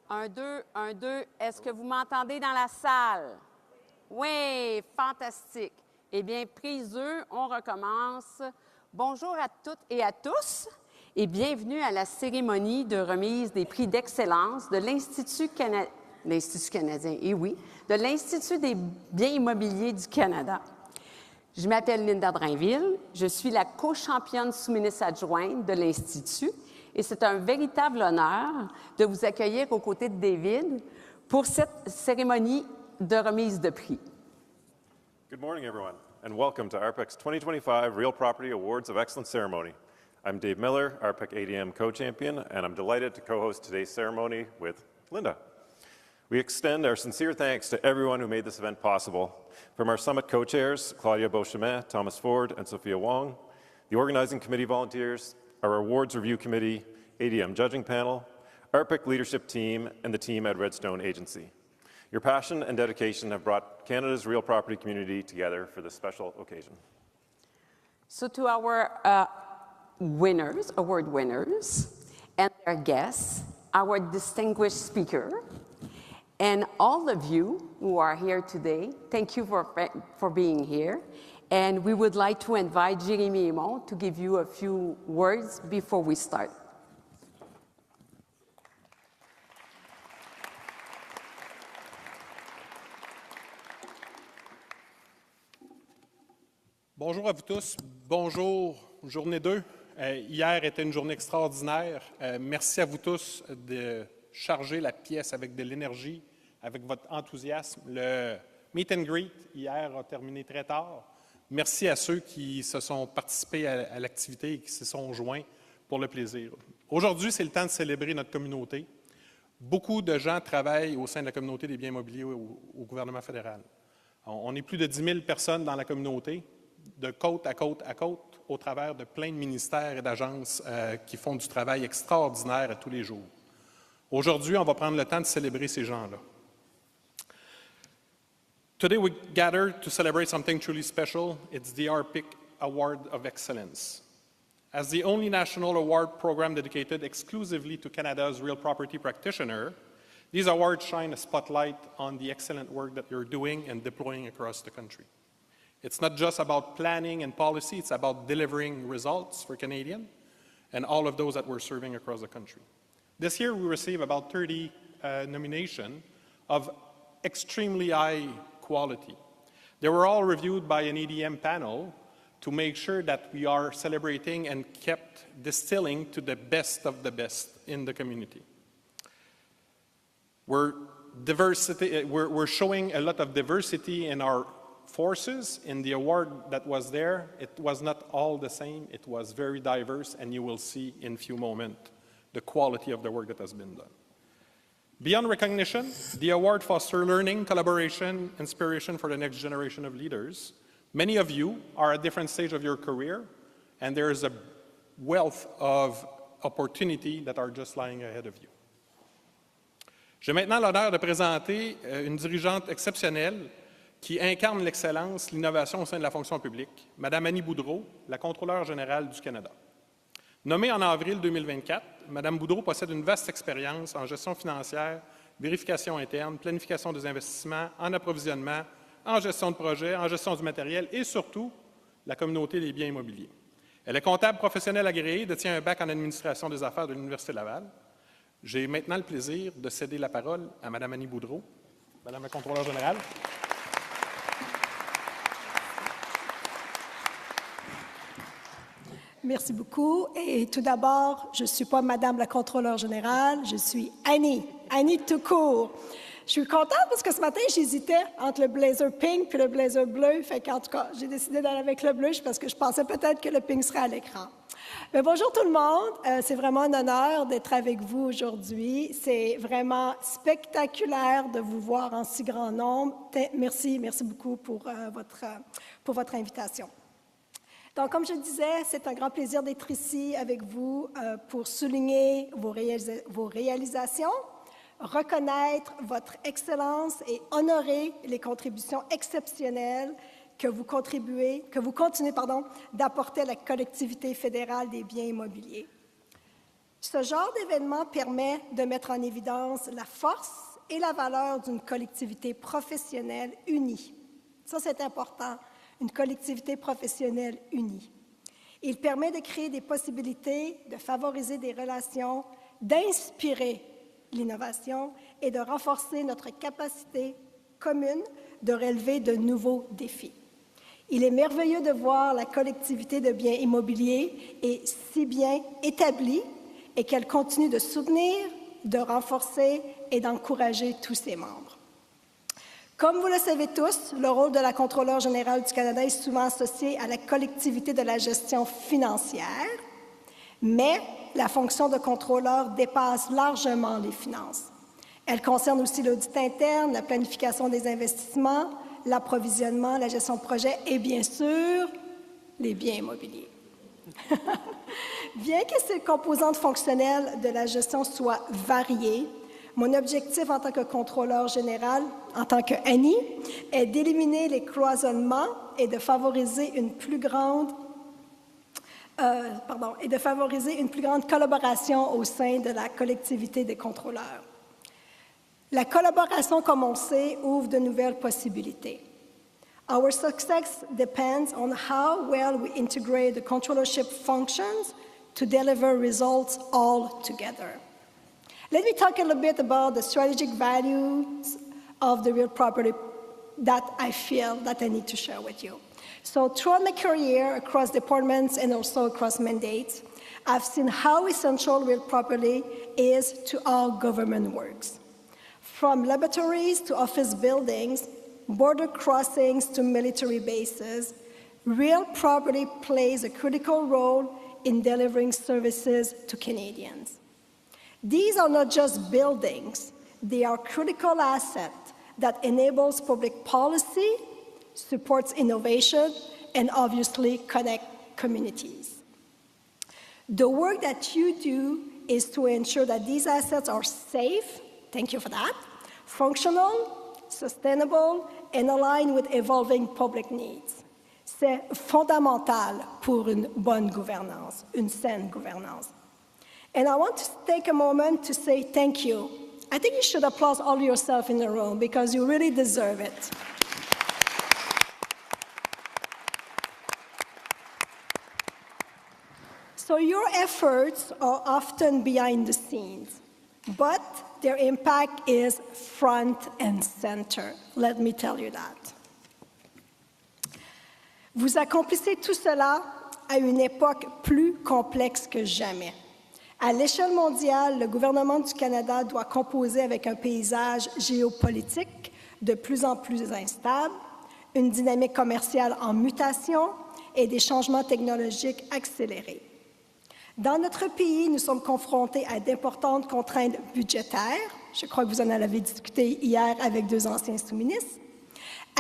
Un, deux. Est-ce que vous m'entendez dans la salle? Oui, fantastique. Eh bien, prise 2, on recommence. Bonjour à toutes et à tous et bienvenue à la cérémonie de remise des prix d'excellence de l'Institut canadien, et oui, de l'Institut des biens immobiliers du Canada. Je m'appelle Linda Drainville, je suis la co-championne sous-ministre adjointe de l'Institut et c'est un véritable honneur de vous accueillir aux côtés de David pour cette cérémonie de remise de prix. Good morning, everyone, and welcome to RPIC's 2025 Real Property Awards of Excellence ceremony. I'm Dave Miller, RPIC ADM co-champion, and I'm delighted to co-host today's ceremony with Linda. We extend our sincere thanks to everyone who made this event possible, from our summit co-chairs, Claudia Beauchemin, Thomas Ford, and Sophia Wong, the organizing committee volunteers, our awards review committee, ADM judging panel, RPIC leadership team, and the team at Redstone Agency. Your passion and dedication have brought Canada's real property community together for this special occasion. So to our award winners, and their guests, our distinguished speaker, and all of you who are here today, thank you for being here. And we would like to invite Jérémy Aymon to give you a few words before we start. Bonjour à vous tous. Bonjour, journée 2. Hier était une journée extraordinaire. Merci à vous tous de charger la pièce avec de l'énergie, avec votre enthousiasme. Le meet and greet hier a terminé très tard. Merci à ceux qui se sont participés à l'activité et qui se sont joints pour le plaisir. Aujourd'hui, c'est le temps de célébrer notre communauté. Beaucoup de gens travaillent au sein de la communauté des biens immobiliers au gouvernement fédéral. On est plus de 10 000 personnes dans la communauté, de côte à côte à côte, au travers de plein de ministères et d'agences qui font du travail extraordinaire à tous les jours. Aujourd'hui, on va prendre le temps de célébrer ces gens-là. Today we gather to celebrate something truly special. It's the RPIC Award of Excellence. As the only national award program dedicated exclusively to Canada's real property practitioner, these awards shine a spotlight on the excellent work that you're doing and deploying across the country. It's not just about planning and policy, it's about delivering results for Canadians and all of those that we're serving across the country. This year we received about 30 nominations of extremely high quality. They were all reviewed by an EDM panel to make sure that we are celebrating and kept distilling to the best of the best in the community. We're showing a lot of diversity in our forces. In the award that was there, it was not all the same. It was very diverse, and you will see in a few moments the quality of the work that has been done. Beyond recognition, the award fosters learning, collaboration, inspiration for the next generation of leaders. Many of you are at different stages of your career, and there is a wealth of opportunity that are just lying ahead of you. J'ai maintenant l'honneur de présenter une dirigeante exceptionnelle qui incarne l'excellence, l'innovation au sein de la fonction publique, Mme Annie Boudreau, la contrôleure générale du Canada. Nommée en avril 2024, Mme Boudreau possède une vaste expérience en gestion financière, vérification interne, planification des investissements, en approvisionnement, en gestion de projet, en gestion du matériel et surtout la communauté des biens immobiliers. Elle est comptable professionnelle agréée, détient un bac en administration des affaires de l'Université Laval. J'ai maintenant le plaisir de céder la parole à Mme Annie Boudreau, Mme la contrôleure générale. Merci beaucoup. Et tout d'abord, je ne suis pas Madame la contrôleure générale, je suis Annie tout court. Je suis contente parce que ce matin, j'hésitais entre le blazer pink et le blazer bleu. Fait qu'en tout cas, j'ai décidé d'aller avec le bleu parce que je pensais peut-être que le pink serait à l'écran. Mais bonjour tout le monde. C'est vraiment un honneur d'être avec vous aujourd'hui. C'est vraiment spectaculaire de vous voir en si grand nombre. Merci beaucoup pour votre invitation. Donc, comme je disais, c'est un grand plaisir d'être ici avec vous pour souligner vos réalisations, reconnaître votre excellence et honorer les contributions exceptionnelles que vous continuez d'apporter à la collectivité fédérale des biens immobiliers. Ce genre d'événement permet de mettre en évidence la force et la valeur d'une collectivité professionnelle unie. Ça, c'est important, une collectivité professionnelle unie. Il permet de créer des possibilités, de favoriser des relations, d'inspirer l'innovation et de renforcer notre capacité commune de relever de nouveaux défis. Il est merveilleux de voir la collectivité de biens immobiliers est si bien établie et qu'elle continue de soutenir, de renforcer et d'encourager tous ses membres. Comme vous le savez tous, le rôle de la Contrôleure générale du Canada est souvent associé à la collectivité de la gestion financière, mais la fonction de contrôleur dépasse largement les finances. Elle concerne aussi l'audit interne, la planification des investissements, l'approvisionnement, la gestion de projet et bien sûr, les biens immobiliers. Bien que ces composantes fonctionnelles de la gestion soient variées, mon objectif en tant que contrôleur général, en tant qu'Annie, est d'éliminer les cloisonnements et de favoriser une plus grande collaboration au sein de la collectivité des contrôleurs. La collaboration, comme on sait, ouvre de nouvelles possibilités. Our success depends on how well we integrate the controllership functions to deliver results all together. Let me talk a little bit about the strategic values of the real property that I feel that I need to share with you. So throughout my career, across departments and also across mandates, I've seen how essential real property is to all government works. From laboratories to office buildings, border crossings to military bases, real property plays a critical role in delivering services to Canadians. These are not just buildings, they are critical assets that enables public policy, supports innovation, and obviously connect communities. The work that you do is to ensure that these assets are safe, thank you for that, functional, sustainable, and aligned with evolving public needs. C'est fondamental pour une bonne gouvernance, une saine gouvernance. And I want to take a moment to say thank you. I think you should applaud all yourself in the room because you really deserve it. So your efforts are often behind the scenes, but their impact is front and center. Let me tell you that. Vous accomplissez tout cela à une époque plus complexe que jamais. À l'échelle mondiale, le gouvernement du Canada doit composer avec un paysage géopolitique de plus en plus instable, une dynamique commerciale en mutation et des changements technologiques accélérés. Dans notre pays, nous sommes confrontés à d'importantes contraintes budgétaires, je crois que vous en avez discuté hier avec deux anciens sous-ministres,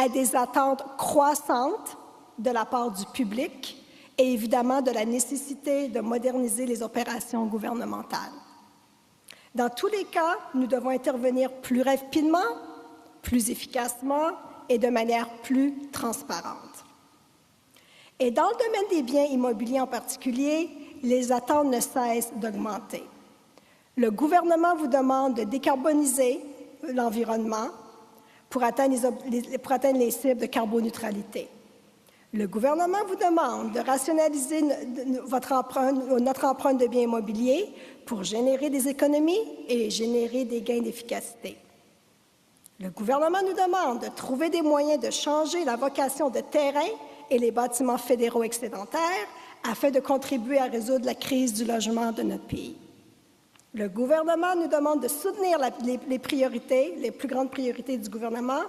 à des attentes croissantes de la part du public et évidemment de la nécessité de moderniser les opérations gouvernementales. Dans tous les cas, nous devons intervenir plus rapidement, plus efficacement et de manière plus transparente. Et dans le domaine des biens immobiliers en particulier, les attentes ne cessent d'augmenter. Le gouvernement vous demande de décarboniser l'environnement pour atteindre les cibles de carboneutralité. Le gouvernement vous demande de rationaliser notre empreinte de biens immobiliers pour générer des économies et générer des gains d'efficacité. Le gouvernement nous demande de trouver des moyens de changer la vocation de terrain et les bâtiments fédéraux excédentaires afin de contribuer à résoudre la crise du logement de notre pays. Le gouvernement nous demande de soutenir les plus grandes priorités du gouvernement,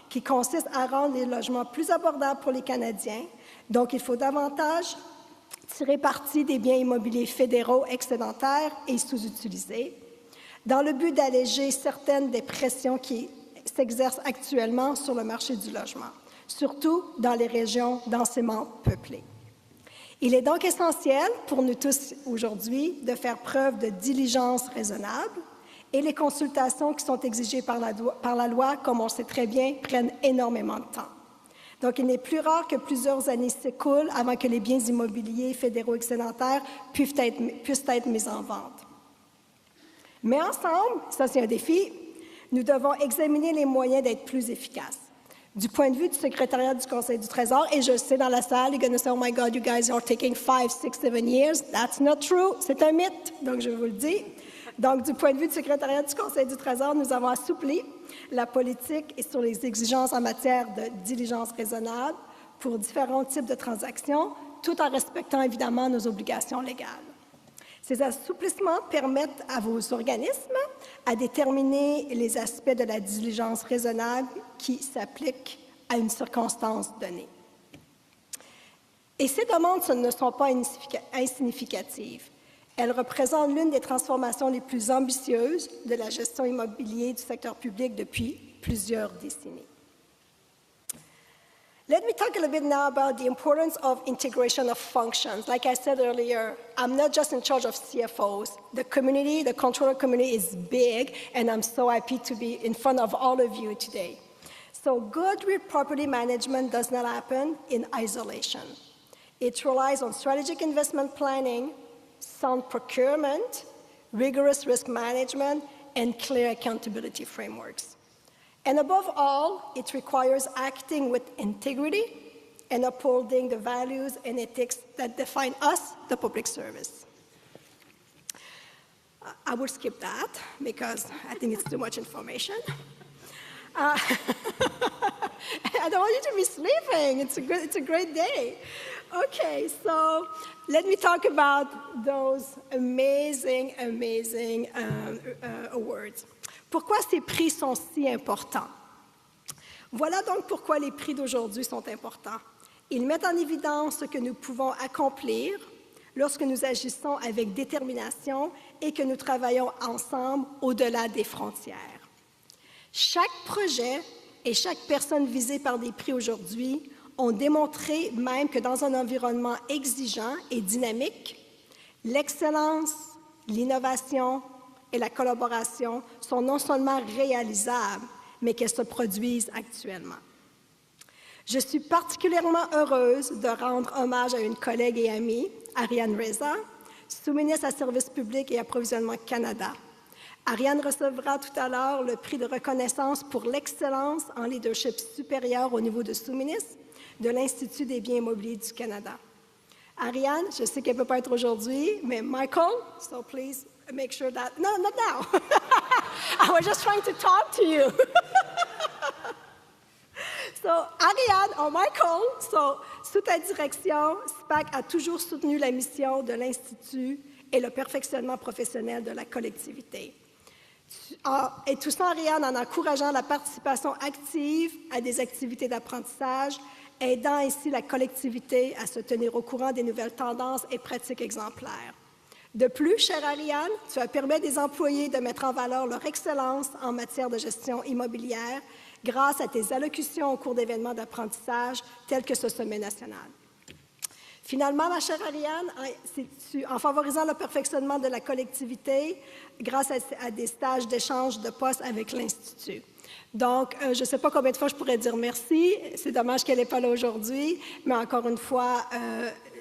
qui consistent à rendre les logements plus abordables pour les Canadiens. Donc, il faut davantage tirer parti des biens immobiliers fédéraux excédentaires et sous-utilisés, dans le but d'alléger certaines des pressions qui s'exercent actuellement sur le marché du logement, surtout dans les régions densément peuplées. Il est donc essentiel pour nous tous aujourd'hui de faire preuve de diligence raisonnable et les consultations qui sont exigées par la loi, comme on le sait très bien, prennent énormément de temps. Donc, il n'est plus rare que plusieurs années s'écoulent avant que les biens immobiliers fédéraux excédentaires puissent être mis en vente. Mais ensemble, ça c'est un défi, nous devons examiner les moyens d'être plus efficaces. Du point de vue du secrétariat du Conseil du Trésor, et je sais dans la salle, you're going to say, oh my God, you guys are taking 5, 6, 7 years. That's not true. C'est un mythe, donc je vous le dis. Donc, du point de vue du secrétariat du Conseil du Trésor, nous avons assoupli la politique et sur les exigences en matière de diligence raisonnable pour différents types de transactions, tout en respectant évidemment nos obligations légales. Ces assouplissements permettent à vos organismes à déterminer les aspects de la diligence raisonnable qui s'appliquent à une circonstance donnée. Et ces demandes ne sont pas insignificatives. Elles représentent l'une des transformations les plus ambitieuses de la gestion immobilière du secteur public depuis plusieurs décennies. Let me talk a little bit now about the importance of integration of functions. Like I said earlier, I'm not just in charge of CFOs. The community, the controller community is big, and I'm so happy to be in front of all of you today. So good real property management does not happen in isolation. It relies on strategic investment planning, sound procurement, rigorous risk management, and clear accountability frameworks. And above all, it requires acting with integrity and upholding the values and ethics that define us, the public service. I will skip that because I think it's too much information. I don't want you to be sleeping. It's a great day. Okay, so let me talk about those amazing awards. Pourquoi ces prix sont si importants? Voilà donc pourquoi les prix d'aujourd'hui sont importants. Ils mettent en évidence ce que nous pouvons accomplir lorsque nous agissons avec détermination et que nous travaillons ensemble au-delà des frontières. Chaque projet et chaque personne visée par des prix aujourd'hui ont démontré même que dans un environnement exigeant et dynamique, l'excellence, l'innovation et la collaboration sont non seulement réalisables, mais qu'elles se produisent actuellement. Je suis particulièrement heureuse de rendre hommage à une collègue et amie, Ariane Reza, sous-ministre à Services publics et Approvisionnement Canada. Ariane recevra tout à l'heure le prix de reconnaissance pour l'excellence en leadership supérieur au niveau de sous-ministre de l'Institut des biens immobiliers du Canada. Ariane, je sais qu'elle ne peut pas être aujourd'hui, mais Michael, so please make sure that... No, not now. I was just trying to talk to you. So, Ariane, or Michael, sous ta direction, SPAC a toujours soutenu la mission de l'Institut et le perfectionnement professionnel de la collectivité. Et tout ça, Ariane, en encourageant la participation active à des activités d'apprentissage, aidant ainsi la collectivité à se tenir au courant des nouvelles tendances et pratiques exemplaires. De plus, chère Ariane, tu as permis à des employés de mettre en valeur leur excellence en matière de gestion immobilière grâce à tes allocutions au cours d'événements d'apprentissage tels que ce sommet national. Finalement, ma chère Ariane, en favorisant le perfectionnement de la collectivité grâce à des stages d'échange de postes avec l'Institut. Donc, je ne sais pas combien de fois je pourrais dire merci. C'est dommage qu'elle n'est pas là aujourd'hui, mais encore une fois,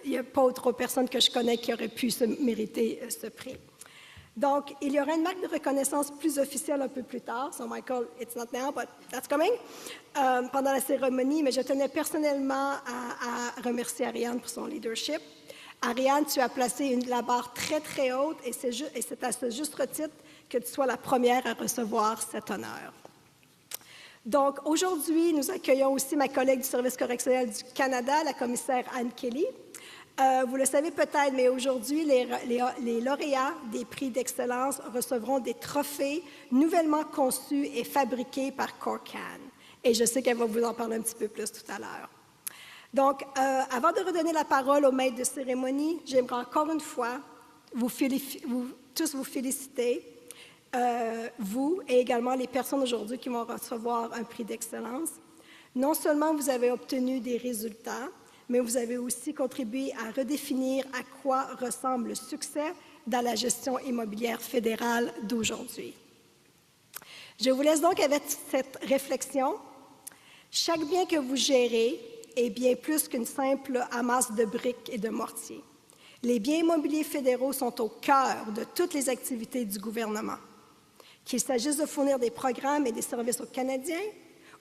il n'y a pas autre personne que je connais qui aurait pu mériter ce prix. Donc, il y aura une marque de reconnaissance plus officielle un peu plus tard. So, Michael, it's not now, but that's coming. Pendant la cérémonie, mais je tenais personnellement à remercier Ariane pour son leadership. Ariane, tu as placé la barre très, très haute et c'est à ce juste titre que tu sois la première à recevoir cet honneur. Donc, aujourd'hui, nous accueillons aussi ma collègue du Service correctionnel du Canada, la commissaire Anne Kelly. Vous le savez peut-être, mais aujourd'hui, les lauréats des prix d'excellence recevront des trophées nouvellement conçus et fabriqués par Corcan. Et je sais qu'elle va vous en parler un petit peu plus tout à l'heure. Donc, avant de redonner la parole au maître de cérémonie, j'aimerais encore une fois tous vous féliciter, vous et également les personnes aujourd'hui qui vont recevoir un prix d'excellence. Non seulement vous avez obtenu des résultats, mais vous avez aussi contribué à redéfinir à quoi ressemble le succès dans la gestion immobilière fédérale d'aujourd'hui. Je vous laisse donc avec cette réflexion. Chaque bien que vous gérez est bien plus qu'une simple amasse de briques et de mortiers. Les biens immobiliers fédéraux sont au cœur de toutes les activités du gouvernement. qu'il s'agisse de fournir des programmes et des services aux Canadiens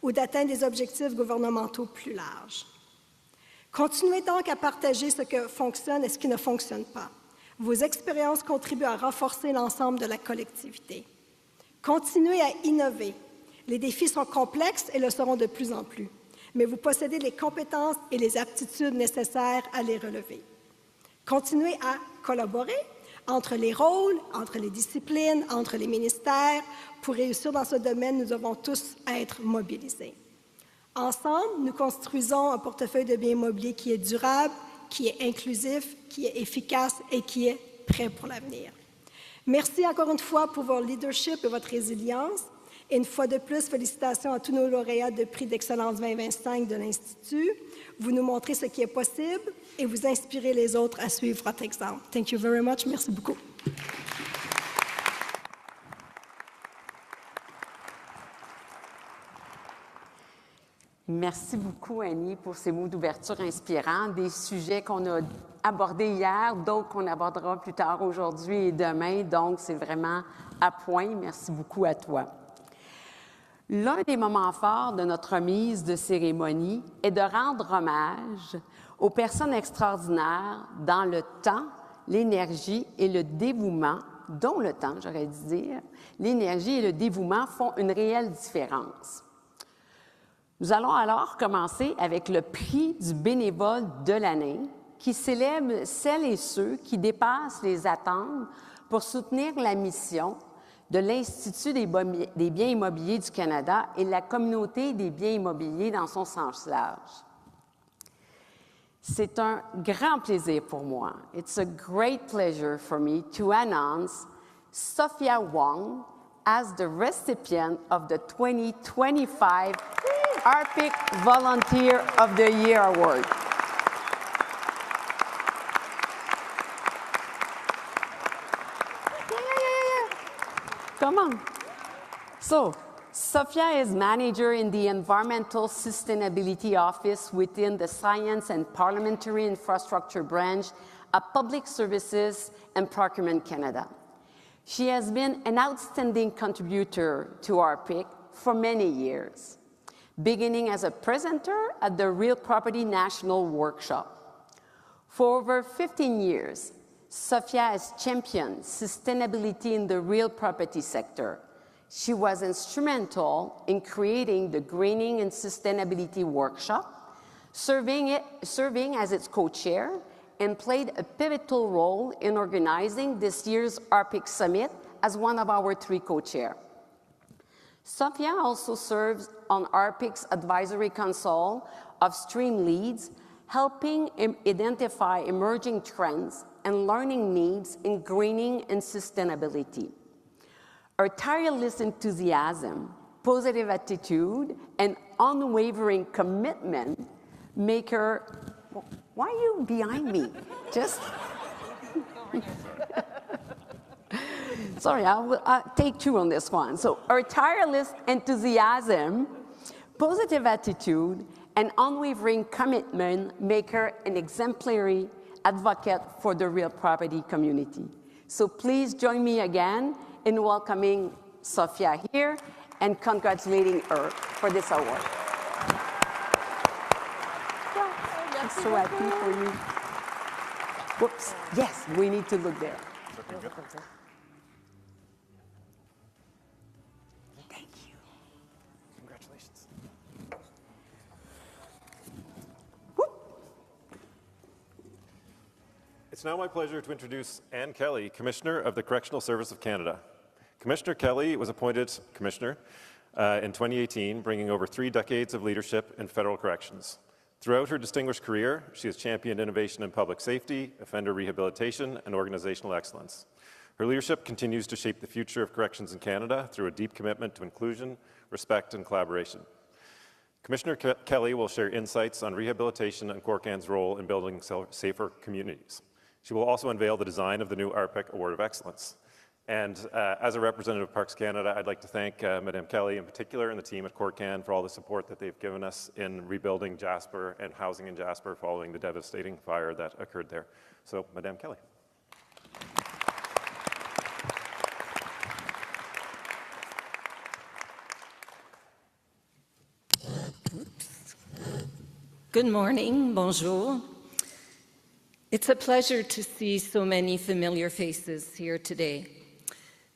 ou d'atteindre des objectifs gouvernementaux plus larges. Continuez donc à partager ce qui fonctionne et ce qui ne fonctionne pas. Vos expériences contribuent à renforcer l'ensemble de la collectivité. Continuez à innover. Les défis sont complexes et le seront de plus en plus, mais vous possédez les compétences et les aptitudes nécessaires à les relever. Continuez à collaborer entre les rôles, entre les disciplines, entre les ministères. Pour réussir dans ce domaine, nous devons tous être mobilisés. Ensemble, nous construisons un portefeuille de biens immobiliers qui est durable, qui est inclusif, qui est efficace et qui est prêt pour l'avenir. Merci encore une fois pour votre leadership et votre résilience. Et une fois de plus, félicitations à tous nos lauréats de prix d'excellence 2025 de l'Institut. Vous nous montrez ce qui est possible et vous inspirez les autres à suivre votre exemple. Thank you very much. Merci beaucoup. Merci beaucoup, Annie, pour ces mots d'ouverture inspirants, des sujets qu'on a abordés hier, d'autres qu'on abordera plus tard aujourd'hui et demain. Donc, c'est vraiment à point. Merci beaucoup à toi. L'un des moments forts de notre remise de cérémonie est de rendre hommage aux personnes extraordinaires dans le temps, l'énergie et le dévouement, dont le temps, j'aurais dû dire, l'énergie et le dévouement font une réelle différence. Nous allons alors commencer avec le prix du bénévole de l'année qui célèbre celles et ceux qui dépassent les attentes pour soutenir la mission de l'Institut des biens immobiliers du Canada et la communauté des biens immobiliers dans son sens large. C'est un grand plaisir pour moi. It's a great pleasure for me to announce Sophia Wong as the recipient of the 2025 RPIC Volunteer of the Year Award. Come on. So, Sophia is manager in the Environmental Sustainability Office within the Science and Parliamentary Infrastructure branch at Public Services and Procurement Canada. She has been an outstanding contributor to RPIC for many years, beginning as a presenter at the Real Property National Workshop. For over 15 years, Sophia has championed sustainability in the real property sector. She was instrumental in creating the Greening and Sustainability Workshop, serving as its co-chair, and played a pivotal role in organizing this year's RPIC Summit as one of our 3 co-chairs. Sophia also serves on RPIC's Advisory Council of Stream Leads, helping identify emerging trends and learning needs in greening and sustainability. Her tireless enthusiasm, positive attitude, and unwavering commitment make her... Why are you behind me? Just... Sorry, I'll take 2 on this one. So her tireless enthusiasm, positive attitude, and unwavering commitment make her an exemplary advocate for the real property community. So please join me again in welcoming Sophia here and congratulating her for this award. I'm so happy for you. Whoops. Yes, we need to look there. Thank you. Congratulations. It's now my pleasure to introduce Anne Kelly, Commissioner of the Correctional Service of Canada. Commissioner Kelly was appointed Commissioner in 2018, bringing over 3 decades of leadership in federal corrections. Throughout her distinguished career, she has championed innovation in public safety, offender rehabilitation, and organizational excellence. Her leadership continues to shape the future of corrections in Canada through a deep commitment to inclusion, respect, and collaboration. Commissioner Kelly will share insights on rehabilitation and Corcan's role in building safer communities. She will also unveil the design of the new RPIC Award of Excellence. And as a representative of Parks Canada, I'd like to thank Madame Kelly in particular and the team at Corcan for all the support that they've given us in rebuilding Jasper and housing in Jasper following the devastating fire that occurred there. So, Madame Kelly. Good morning, bonjour. It's a pleasure to see so many familiar faces here today.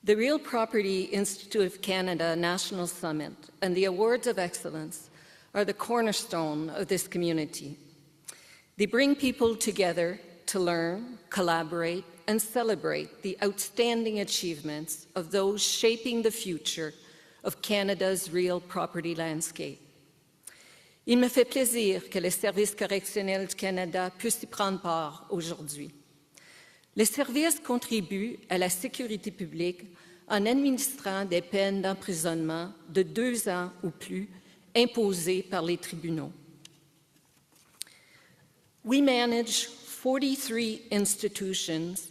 The Real Property Institute of Canada National Summit and the Awards of Excellence are the cornerstone of this community. They bring people together to learn, collaborate, and celebrate the outstanding achievements of those shaping the future of Canada's real property landscape. Il me fait plaisir que le Service correctionnel du Canada puisse y prendre part aujourd'hui. Le service contribue à la sécurité publique en administrant des peines d'emprisonnement de 2 ans ou plus imposées par les tribunaux. We manage 43 institutions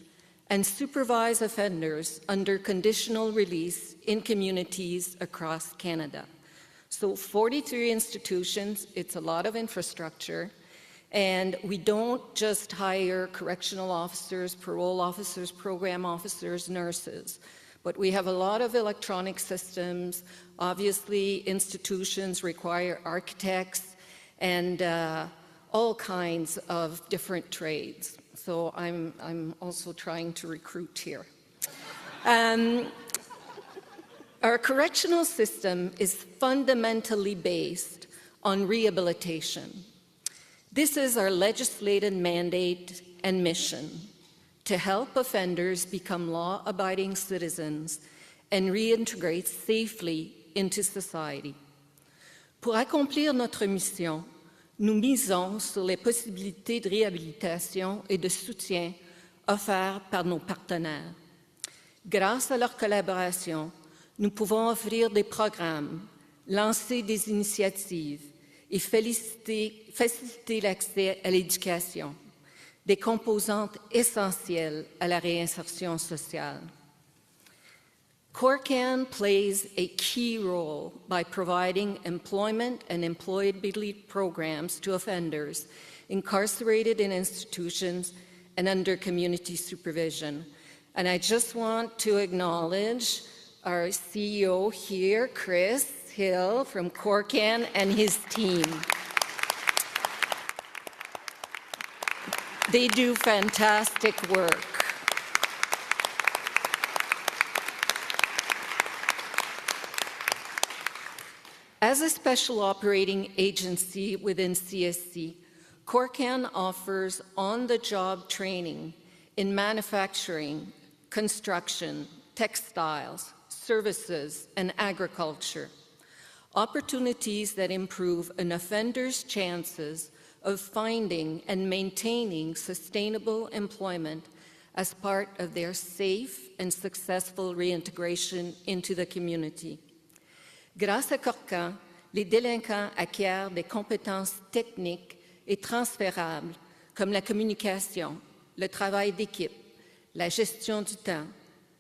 and supervise offenders under conditional release in communities across Canada. So 43 institutions, it's a lot of infrastructure, and we don't just hire correctional officers, parole officers, program officers, nurses, but we have a lot of electronic systems. Obviously, institutions require architects and all kinds of different trades. So I'm also trying to recruit here. Our correctional system is fundamentally based on rehabilitation. This is our legislated mandate and mission, to help offenders become law-abiding citizens and reintegrate safely into society. Pour accomplir notre mission, nous misons sur les possibilités de réhabilitation et de soutien offertes par nos partenaires. Grâce à leur collaboration, nous pouvons offrir des programmes, lancer des initiatives et faciliter l'accès à l'éducation, des composantes essentielles à la réinsertion sociale. CORCAN plays a key role by providing employment and employability programs to offenders incarcerated in institutions and under community supervision. And I just want to acknowledge our CEO here, Chris Hill from CORCAN, and his team. They do fantastic work. As a special operating agency within CSC, CORCAN offers on-the-job training in manufacturing, construction, textiles, services, and agriculture, opportunities that improve an offender's chances of finding and maintaining sustainable employment as part of their safe and successful reintegration into the community. Grâce à CORCAN, les délinquants acquièrent des compétences techniques et transférables comme la communication, le travail d'équipe, la gestion du temps,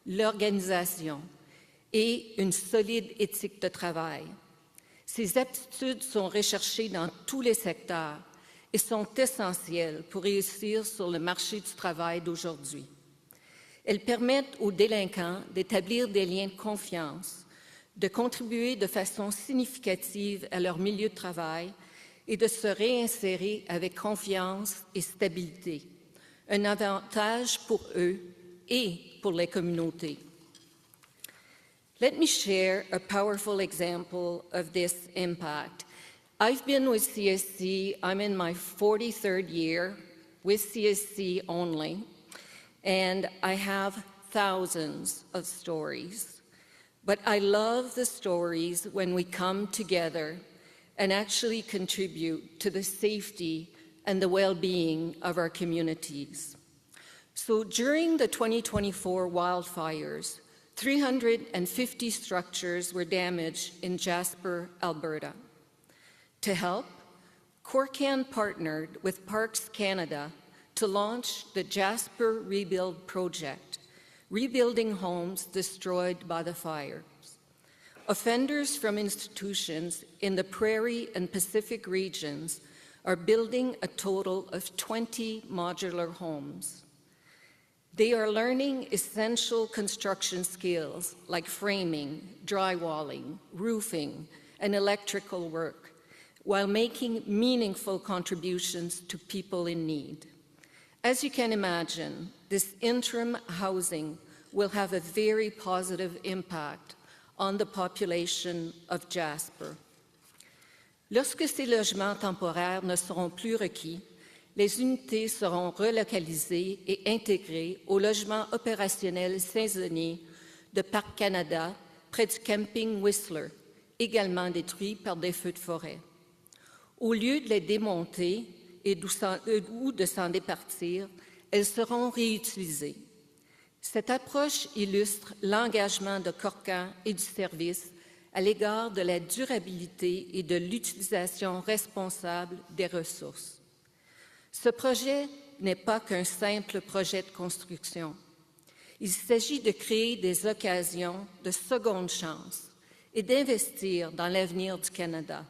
l'organisation et une solide éthique de travail. Ces aptitudes sont recherchées dans tous les secteurs et sont essentielles pour réussir sur le marché du travail d'aujourd'hui. Elles permettent aux délinquants d'établir des liens de confiance, de contribuer de façon significative à leur milieu de travail et de se réinsérer avec confiance et stabilité. Un avantage pour eux et pour les communautés. Let me share a powerful example of this impact. I've been with CSC, I'm in my 43rd year with CSC only, and I have thousands of stories. But I love the stories when we come together and actually contribute to the safety and the well-being of our communities. So during the 2024 wildfires, 350 structures were damaged in Jasper, Alberta. To help, CORCAN partnered with Parks Canada to launch the Jasper Rebuild Project, rebuilding homes destroyed by the fires. Offenders from institutions in the Prairie and Pacific regions are building a total of 20 modular homes. They are learning essential construction skills like framing, drywalling, roofing, and electrical work, while making meaningful contributions to people in need. As you can imagine, this interim housing will have a very positive impact on the population of Jasper. Lorsque ces logements temporaires ne seront plus requis, les unités seront relocalisées et intégrées au logement opérationnel saisonnier de Parc Canada, près du camping Whistler, également détruit par des feux de forêt. Au lieu de les démonter ou de s'en départir, elles seront réutilisées. Cette approche illustre l'engagement de Corcan et du service à l'égard de la durabilité et de l'utilisation responsable des ressources. Ce projet n'est pas qu'un simple projet de construction. Il s'agit de créer des occasions de seconde chance et d'investir dans l'avenir du Canada.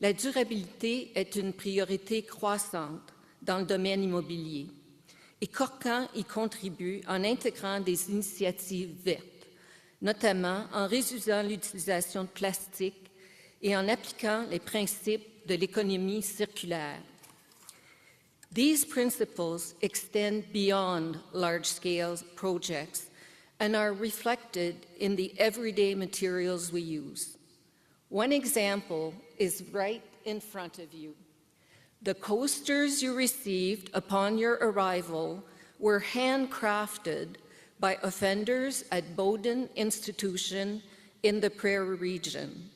La durabilité est une priorité croissante dans le domaine immobilier et Corcan y contribue en intégrant des initiatives vertes, notamment en réduisant l'utilisation de plastique et en appliquant les principes de l'économie circulaire. These principles extend beyond large-scale projects and are reflected in the everyday materials we use. One example is right in front of you. The coasters you received upon your arrival were handcrafted by offenders at Bowden Institution in the Prairie region.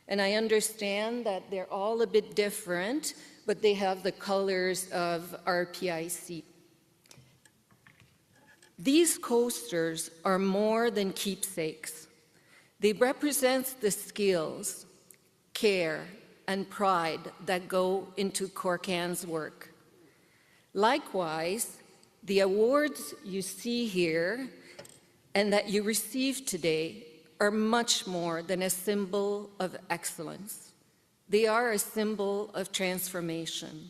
And I understand that they're all a bit different, but they have the colors of RPIC. These coasters are more than keepsakes. They represent the skills, care, and pride that go into Corcan's work. Likewise, the awards you see here and that you received today are much more than a symbol of excellence. They are a symbol of transformation.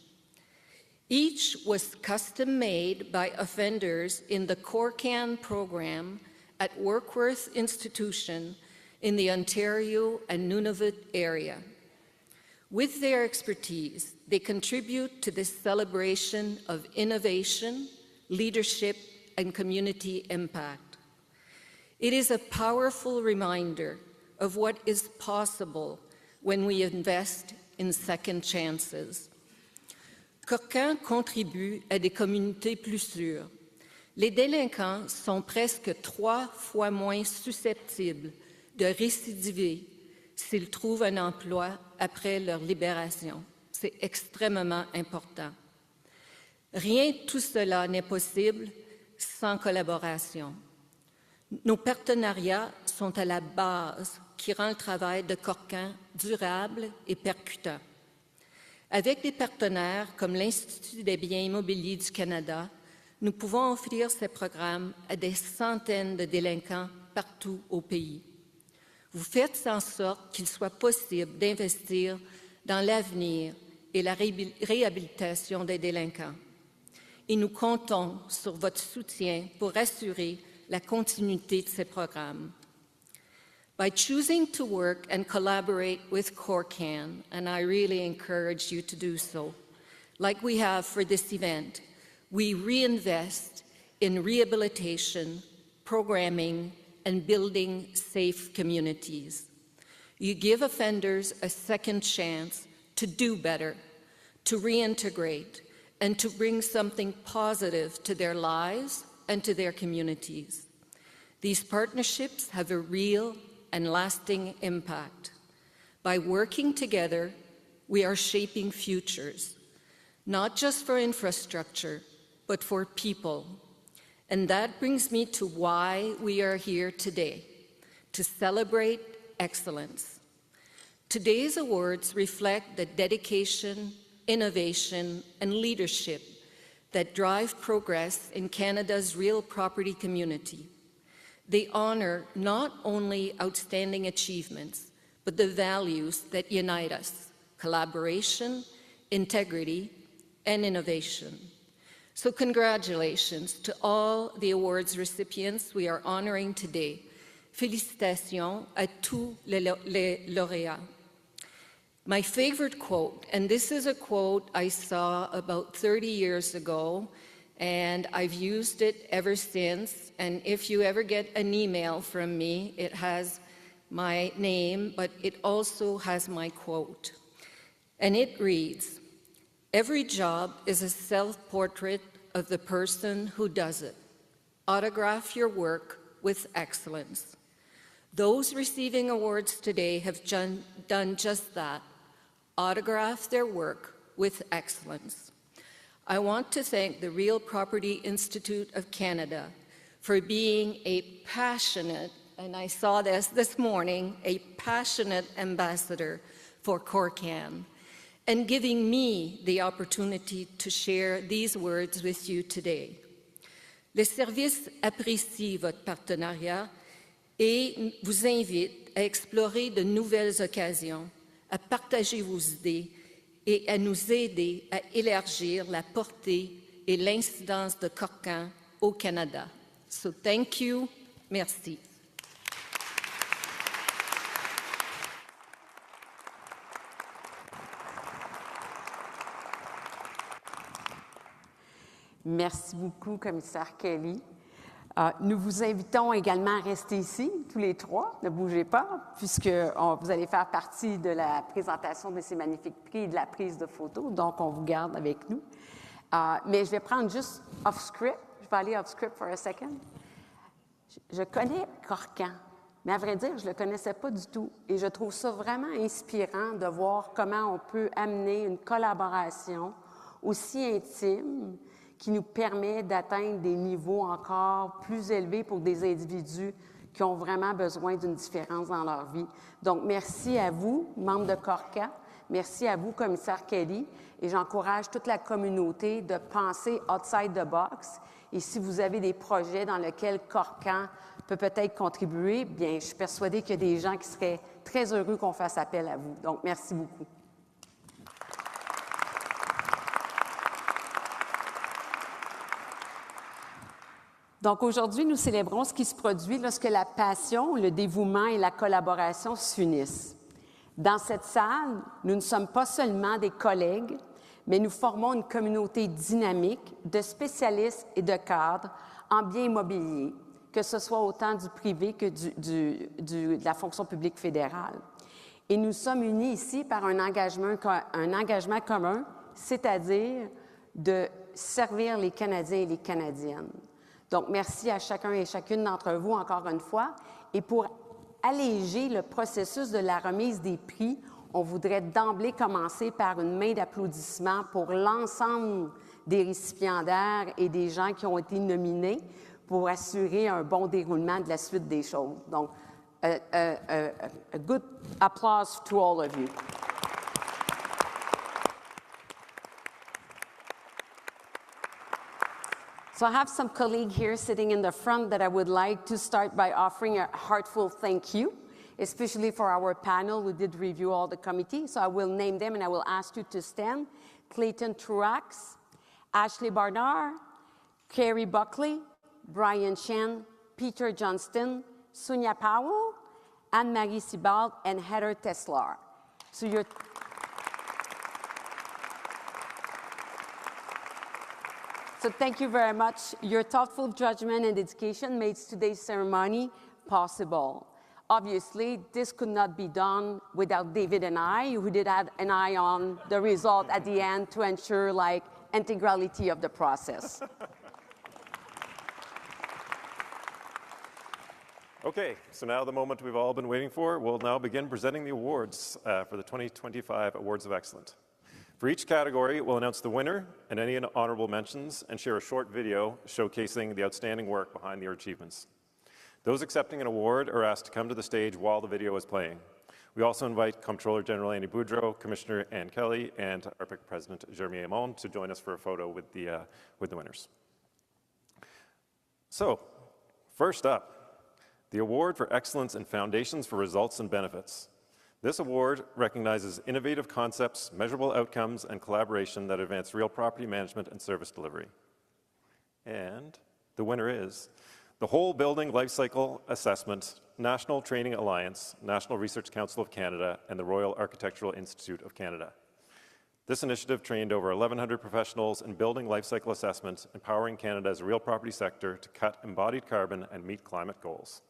Each was custom-made by offenders in the Corcan program at Warkworth Institution in the Ontario and Nunavut area. With their expertise, they contribute to this celebration of innovation, leadership, and community impact. It is a powerful reminder of what is possible when we invest in second chances. Corcan contribue à des communautés plus sûres. Les délinquants sont presque 3 fois moins susceptibles de récidiver s'ils trouvent un emploi après leur libération. C'est extrêmement important. Rien de tout cela n'est possible sans collaboration. Nos partenariats sont à la base qui rend le travail de Corcan durable et percutant. Avec des partenaires comme l'Institut des biens immobiliers du Canada, nous pouvons offrir ces programmes à des centaines de délinquants partout au pays. Vous faites en sorte qu'il soit possible d'investir dans l'avenir et la réhabilitation des délinquants. Et nous comptons sur votre soutien pour assurer la continuité de ces programmes. By choosing to work and collaborate with Corcan, and I really encourage you to do so, like we have for this event, we reinvest in rehabilitation, programming, and building safe communities. You give offenders a second chance to do better, to reintegrate, and to bring something positive to their lives and to their communities. These partnerships have a real and lasting impact. By working together, we are shaping futures, not just for infrastructure, but for people. And that brings me to why we are here today, to celebrate excellence. Today's awards reflect the dedication, innovation, and leadership that drive progress in Canada's real property community. They honor not only outstanding achievements, but the values that unite us: collaboration, integrity, and innovation. So congratulations to all the awards recipients we are honoring today. Félicitations à tous les lauréats. My favorite quote, and this is a quote I saw about 30 years ago, and I've used it ever since, and if you ever get an email from me, it has my name, but it also has my quote. And it reads, "Every job is a self-portrait of the person who does it. Autograph your work with excellence." Those receiving awards today have done just that, autograph their work with excellence. I want to thank the Real Property Institute of Canada for being a passionate, and I saw this morning, a passionate ambassador for Corcan, and giving me the opportunity to share these words with you today. Le service apprécie votre partenariat et vous invite à explorer de nouvelles occasions, à partager vos idées et à nous aider à élargir la portée et l'incidence de Corcan au Canada. So thank you. Merci. Merci beaucoup, commissaire Kelly. Nous vous invitons également à rester ici, tous les trois. Ne bougez pas, puisque vous allez faire partie de la présentation de ces magnifiques prix et de la prise de photos. Donc, on vous garde avec nous. Mais je vais prendre juste off-script. Je vais aller off-script for a second. Je connais Corcan, mais à vrai dire, je ne le connaissais pas du tout. Et je trouve ça vraiment inspirant de voir comment on peut amener une collaboration aussi intime qui nous permet d'atteindre des niveaux encore plus élevés pour des individus qui ont vraiment besoin d'une différence dans leur vie. Donc, merci à vous, membres de Corcan. Merci à vous, commissaire Kelly. Et j'encourage toute la communauté de penser outside the box. Et si vous avez des projets dans lesquels Corcan peut peut-être contribuer, bien, je suis persuadée qu'il y a des gens qui seraient très heureux qu'on fasse appel à vous. Donc, merci beaucoup. Donc, aujourd'hui, nous célébrons ce qui se produit lorsque la passion, le dévouement et la collaboration s'unissent. Dans cette salle, nous ne sommes pas seulement des collègues, mais nous formons une communauté dynamique de spécialistes et de cadres en biens immobiliers, que ce soit autant du privé que de la fonction publique fédérale. Et nous sommes unis ici par un engagement commun, c'est-à-dire de servir les Canadiens et les Canadiennes. Donc, merci à chacun et chacune d'entre vous encore une fois. Et pour alléger le processus de la remise des prix, on voudrait d'emblée commencer par une main d'applaudissement pour l'ensemble des récipiendaires et des gens qui ont été nominés pour assurer un bon déroulement de la suite des choses. Donc, a good applause to all of you. So I have some colleagues here sitting in the front that I would like to start by offering a heartfelt thank you, especially for our panel. We did review all the committee, so I will name them and I will ask you to stand. Clayton Truax, Ashley Barnard, Carrie Buckley, Brian Chen, Peter Johnston, Sonia Powell, Anne-Marie Sibald, and Heather Teslar. So thank you very much. Your thoughtful judgment and dedication made today's ceremony possible. Obviously, this could not be done without David and I, who did have an eye on the result at the end to ensure, integrality of the process. Okay, so now the moment we've all been waiting for. We'll now begin presenting the awards for the 2025 Awards of Excellence. For each category, we'll announce the winner and any honorable mentions and share a short video showcasing the outstanding work behind their achievements. Those accepting an award are asked to come to the stage while the video is playing. We also invite Comptroller General Andy Boudreau, Commissioner Ann Kelly, and RPIC President Jeremy Amon to join us for a photo with the winners. So, first up, the Award for Excellence in Foundations for Results and Benefits. This award recognizes innovative concepts, measurable outcomes, and collaboration that advance real property management and service delivery. And the winner is The Whole Building Lifecycle Assessment, National Training Alliance, National Research Council of Canada, and the Royal Architectural Institute of Canada. This initiative trained over 1,100 professionals in building lifecycle assessment, empowering Canada's real property sector to cut embodied carbon and meet climate goals.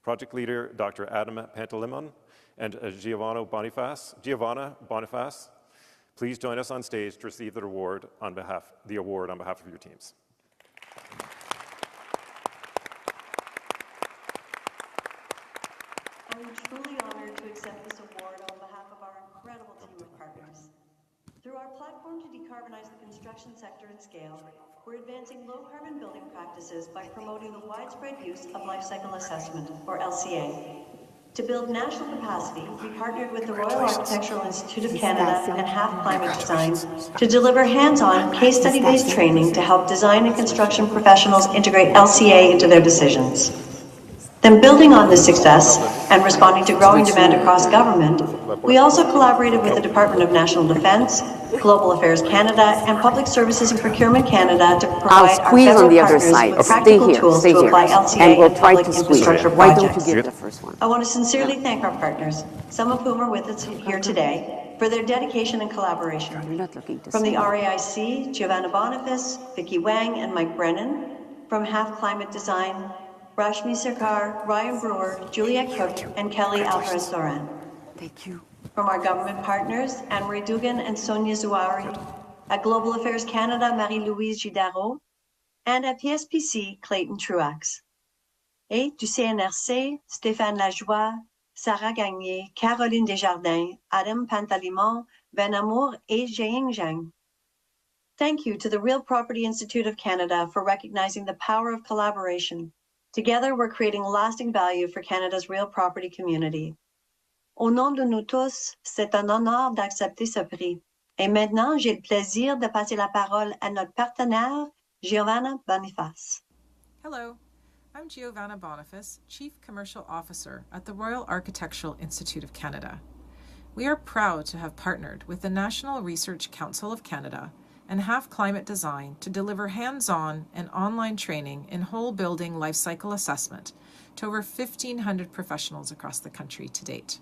Project leader Dr. Adam Pantalimon and Giovanna Boniface, please join us on stage to receive the award on behalf of your teams. I'm truly honored to accept this award on behalf of our incredible team of partners. Through our platform to decarbonize the construction sector at scale, we're advancing low-carbon building practices by promoting the widespread use of life cycle assessment, or LCA. To build national capacity, we partnered with the Royal Architectural Institute of Canada and Half Climate Design to deliver hands-on, case study-based training to help design and construction professionals integrate LCA into their decisions. Then, building on this success and responding to growing demand across government, we also collaborated with the Department of National Defence, Global Affairs Canada, and Public Services and Procurement Canada to provide our federal partners with practical tools to apply LCA in public infrastructure projects. I want to sincerely thank our partners, some of whom are with us here today, for their dedication and collaboration. From the RPIC, Giovanna Boniface, Vicki Wang, and Mike Brennan. From Half Climate Design, Rashmi Sarkar, Ryan Brewer, Juliette Cook, and Kelly Alvarez-Soran. Thank you. From our government partners, Anne-Marie Dugan and Sonia Zouari. At Global Affairs Canada, Marie-Louise Gidaro. And at PSPC, Clayton Truax. Et du CNRC, Stéphane Lajoie, Sarah Gagné, Caroline Desjardins, Adam Pantalimon, Ben Amour, et Jiaying Zhang. Thank you to the Real Property Institute of Canada for recognizing the power of collaboration. Together, we're creating lasting value for Canada's real property community. Au nom de nous tous, c'est un honneur d'accepter ce prix. Et maintenant, j'ai le plaisir de passer la parole à notre partenaire, Giovanna Boniface. Hello, I'm Giovanna Boniface, Chief Commercial Officer at the Royal Architectural Institute of Canada. We are proud to have partnered with the National Research Council of Canada and Half Climate Design to deliver hands-on and online training in whole building life cycle assessment to over 1,500 professionals across the country to date.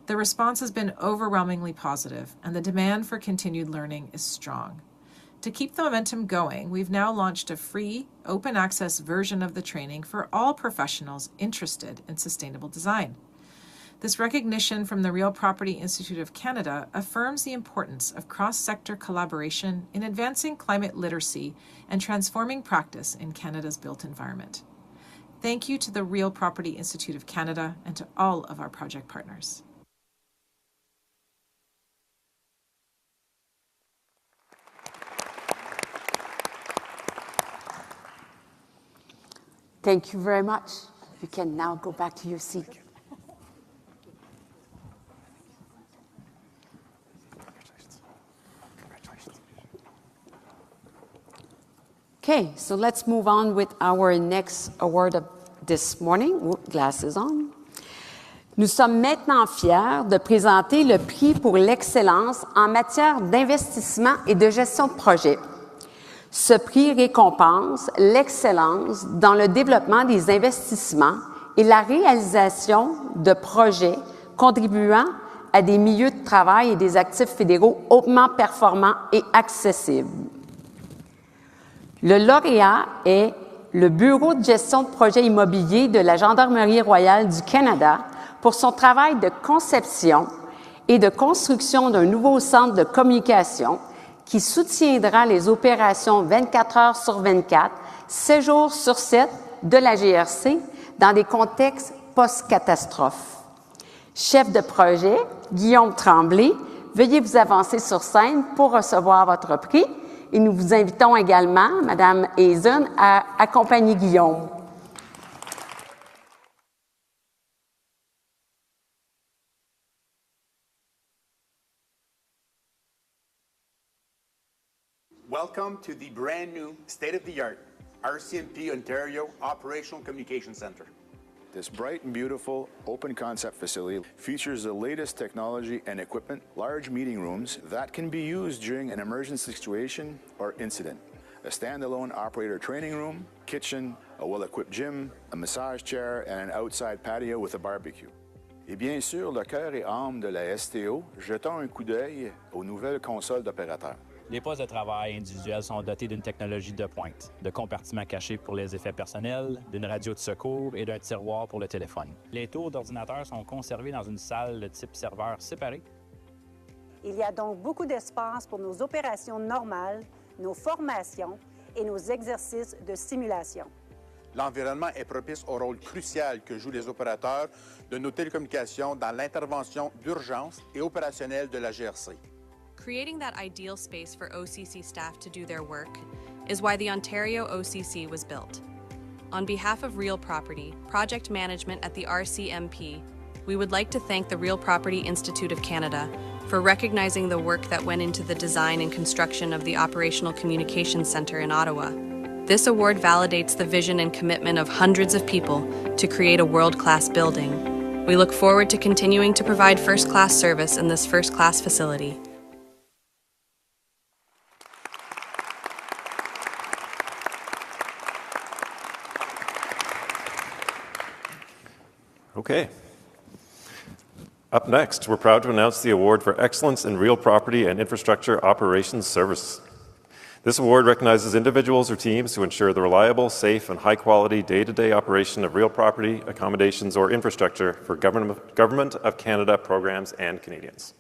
The response has been overwhelmingly positive, and the demand for continued learning is strong. To keep the momentum going, we've now launched a free, open access version of the training for all professionals interested in sustainable design. This recognition from the Real Property Institute of Canada affirms the importance of cross-sector collaboration in advancing climate literacy and transforming practice in Canada's built environment. Thank you to the Real Property Institute of Canada and to all of our project partners. Thank you very much. You can now go back to your seat. Okay, so let's move on with our next award of this morning. Glasses on. Nous sommes maintenant fiers de présenter le prix pour l'excellence en matière d'investissement et de gestion de projet. Ce prix récompense l'excellence dans le développement des investissements et la réalisation de projets contribuant à des milieux de travail et des actifs fédéraux hautement performants et accessibles. Le lauréat est le Bureau de gestion de projets immobiliers de la Gendarmerie royale du Canada pour son travail de conception et de construction d'un nouveau centre de communication qui soutiendra les opérations 24 heures sur 24, 7 jours sur 7 de la GRC dans des contextes post-catastrophe. Chef de projet, Guillaume Tremblay, veuillez vous avancer sur scène pour recevoir votre prix. Et nous vous invitons également, Mme Hazen, à accompagner Guillaume. Welcome to the brand new state-of-the-art RCMP Ontario Operational Communication Centre. This bright and beautiful open concept facility features the latest technology and equipment, large meeting rooms that can be used during an emergency situation or incident. a standalone operator training room, kitchen, a well-equipped gym, a massage chair, and an outside patio with a barbecue. Et bien sûr, le cœur et âme de la STO, jetons un coup d'œil aux nouvelles consoles d'opérateurs. Les postes de travail individuels sont dotés d'une technologie de pointe, de compartiments cachés pour les effets personnels, d'une radio de secours et d'un tiroir pour le téléphone. Les tours d'ordinateur sont conservés dans une salle de type serveur séparée. Il y a donc beaucoup d'espace pour nos opérations normales, nos formations et nos exercices de simulation. L'environnement est propice au rôle crucial que jouent les opérateurs de nos télécommunications dans l'intervention d'urgence et opérationnelle de la GRC. Creating that ideal space for OCC staff to do their work is why the Ontario OCC was built. On behalf of Real Property, project management at the RCMP, we would like to thank the Real Property Institute of Canada for recognizing the work that went into the design and construction of the Operational Communications Centre in Ottawa. This award validates the vision and commitment of hundreds of people to create a world-class building. We look forward to continuing to provide first-class service in this first-class facility. Okay. Up next, we're proud to announce the award for Excellence in Real Property and Infrastructure Operations Service. This award recognizes individuals or teams who ensure the reliable, safe, and high-quality day-to-day operation of real property, accommodations, or infrastructure for Government of Canada programs and Canadians.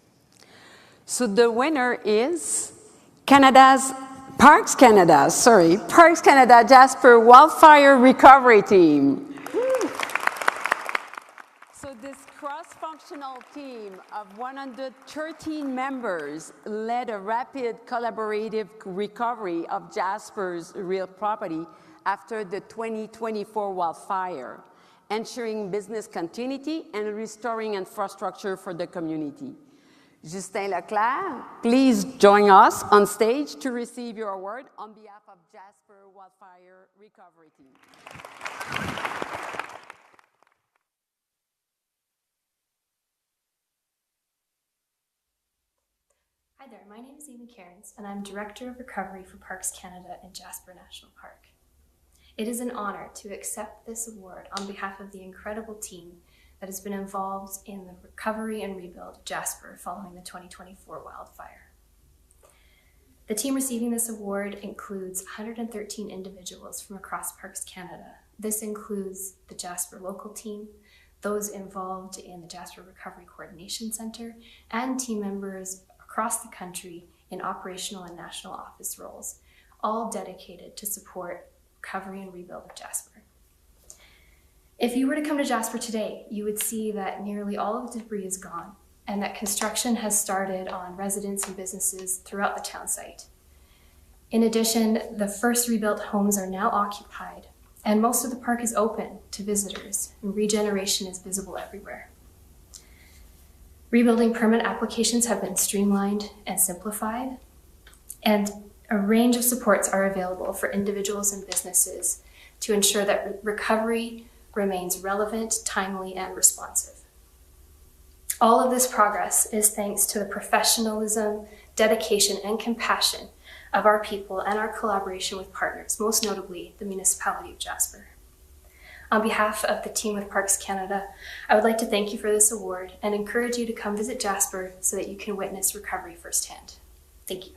So the winner is Parks Canada Jasper Wildfire Recovery Team. So this cross-functional team of 113 members led a rapid collaborative recovery of Jasper's real property after the 2024 wildfire, ensuring business continuity and restoring infrastructure for the community. Justin Leclerc, please join us on stage to receive your award on behalf of Jasper Wildfire Recovery Team. Hi there, my name is Amy Cairns, and I'm Director of Recovery for Parks Canada in Jasper National Park. It is an honor to accept this award on behalf of the incredible team that has been involved in the recovery and rebuild of Jasper following the 2024 wildfire. The team receiving this award includes 113 individuals from across Parks Canada. This includes the Jasper local team, those involved in the Jasper Recovery Coordination Centre, and team members across the country in operational and national office roles, all dedicated to support recovery and rebuild of Jasper. If you were to come to Jasper today, you would see that nearly all of the debris is gone and that construction has started on residents and businesses throughout the town site. In addition, the first rebuilt homes are now occupied and most of the park is open to visitors and regeneration is visible everywhere. Rebuilding permit applications have been streamlined and simplified, and a range of supports are available for individuals and businesses to ensure that recovery remains relevant, timely, and responsive. All of this progress is thanks to the professionalism, dedication, and compassion of our people and our collaboration with partners, most notably the municipality of Jasper. On behalf of the team with Parks Canada, I would like to thank you for this award and encourage you to come visit Jasper so that you can witness recovery firsthand. Thank you.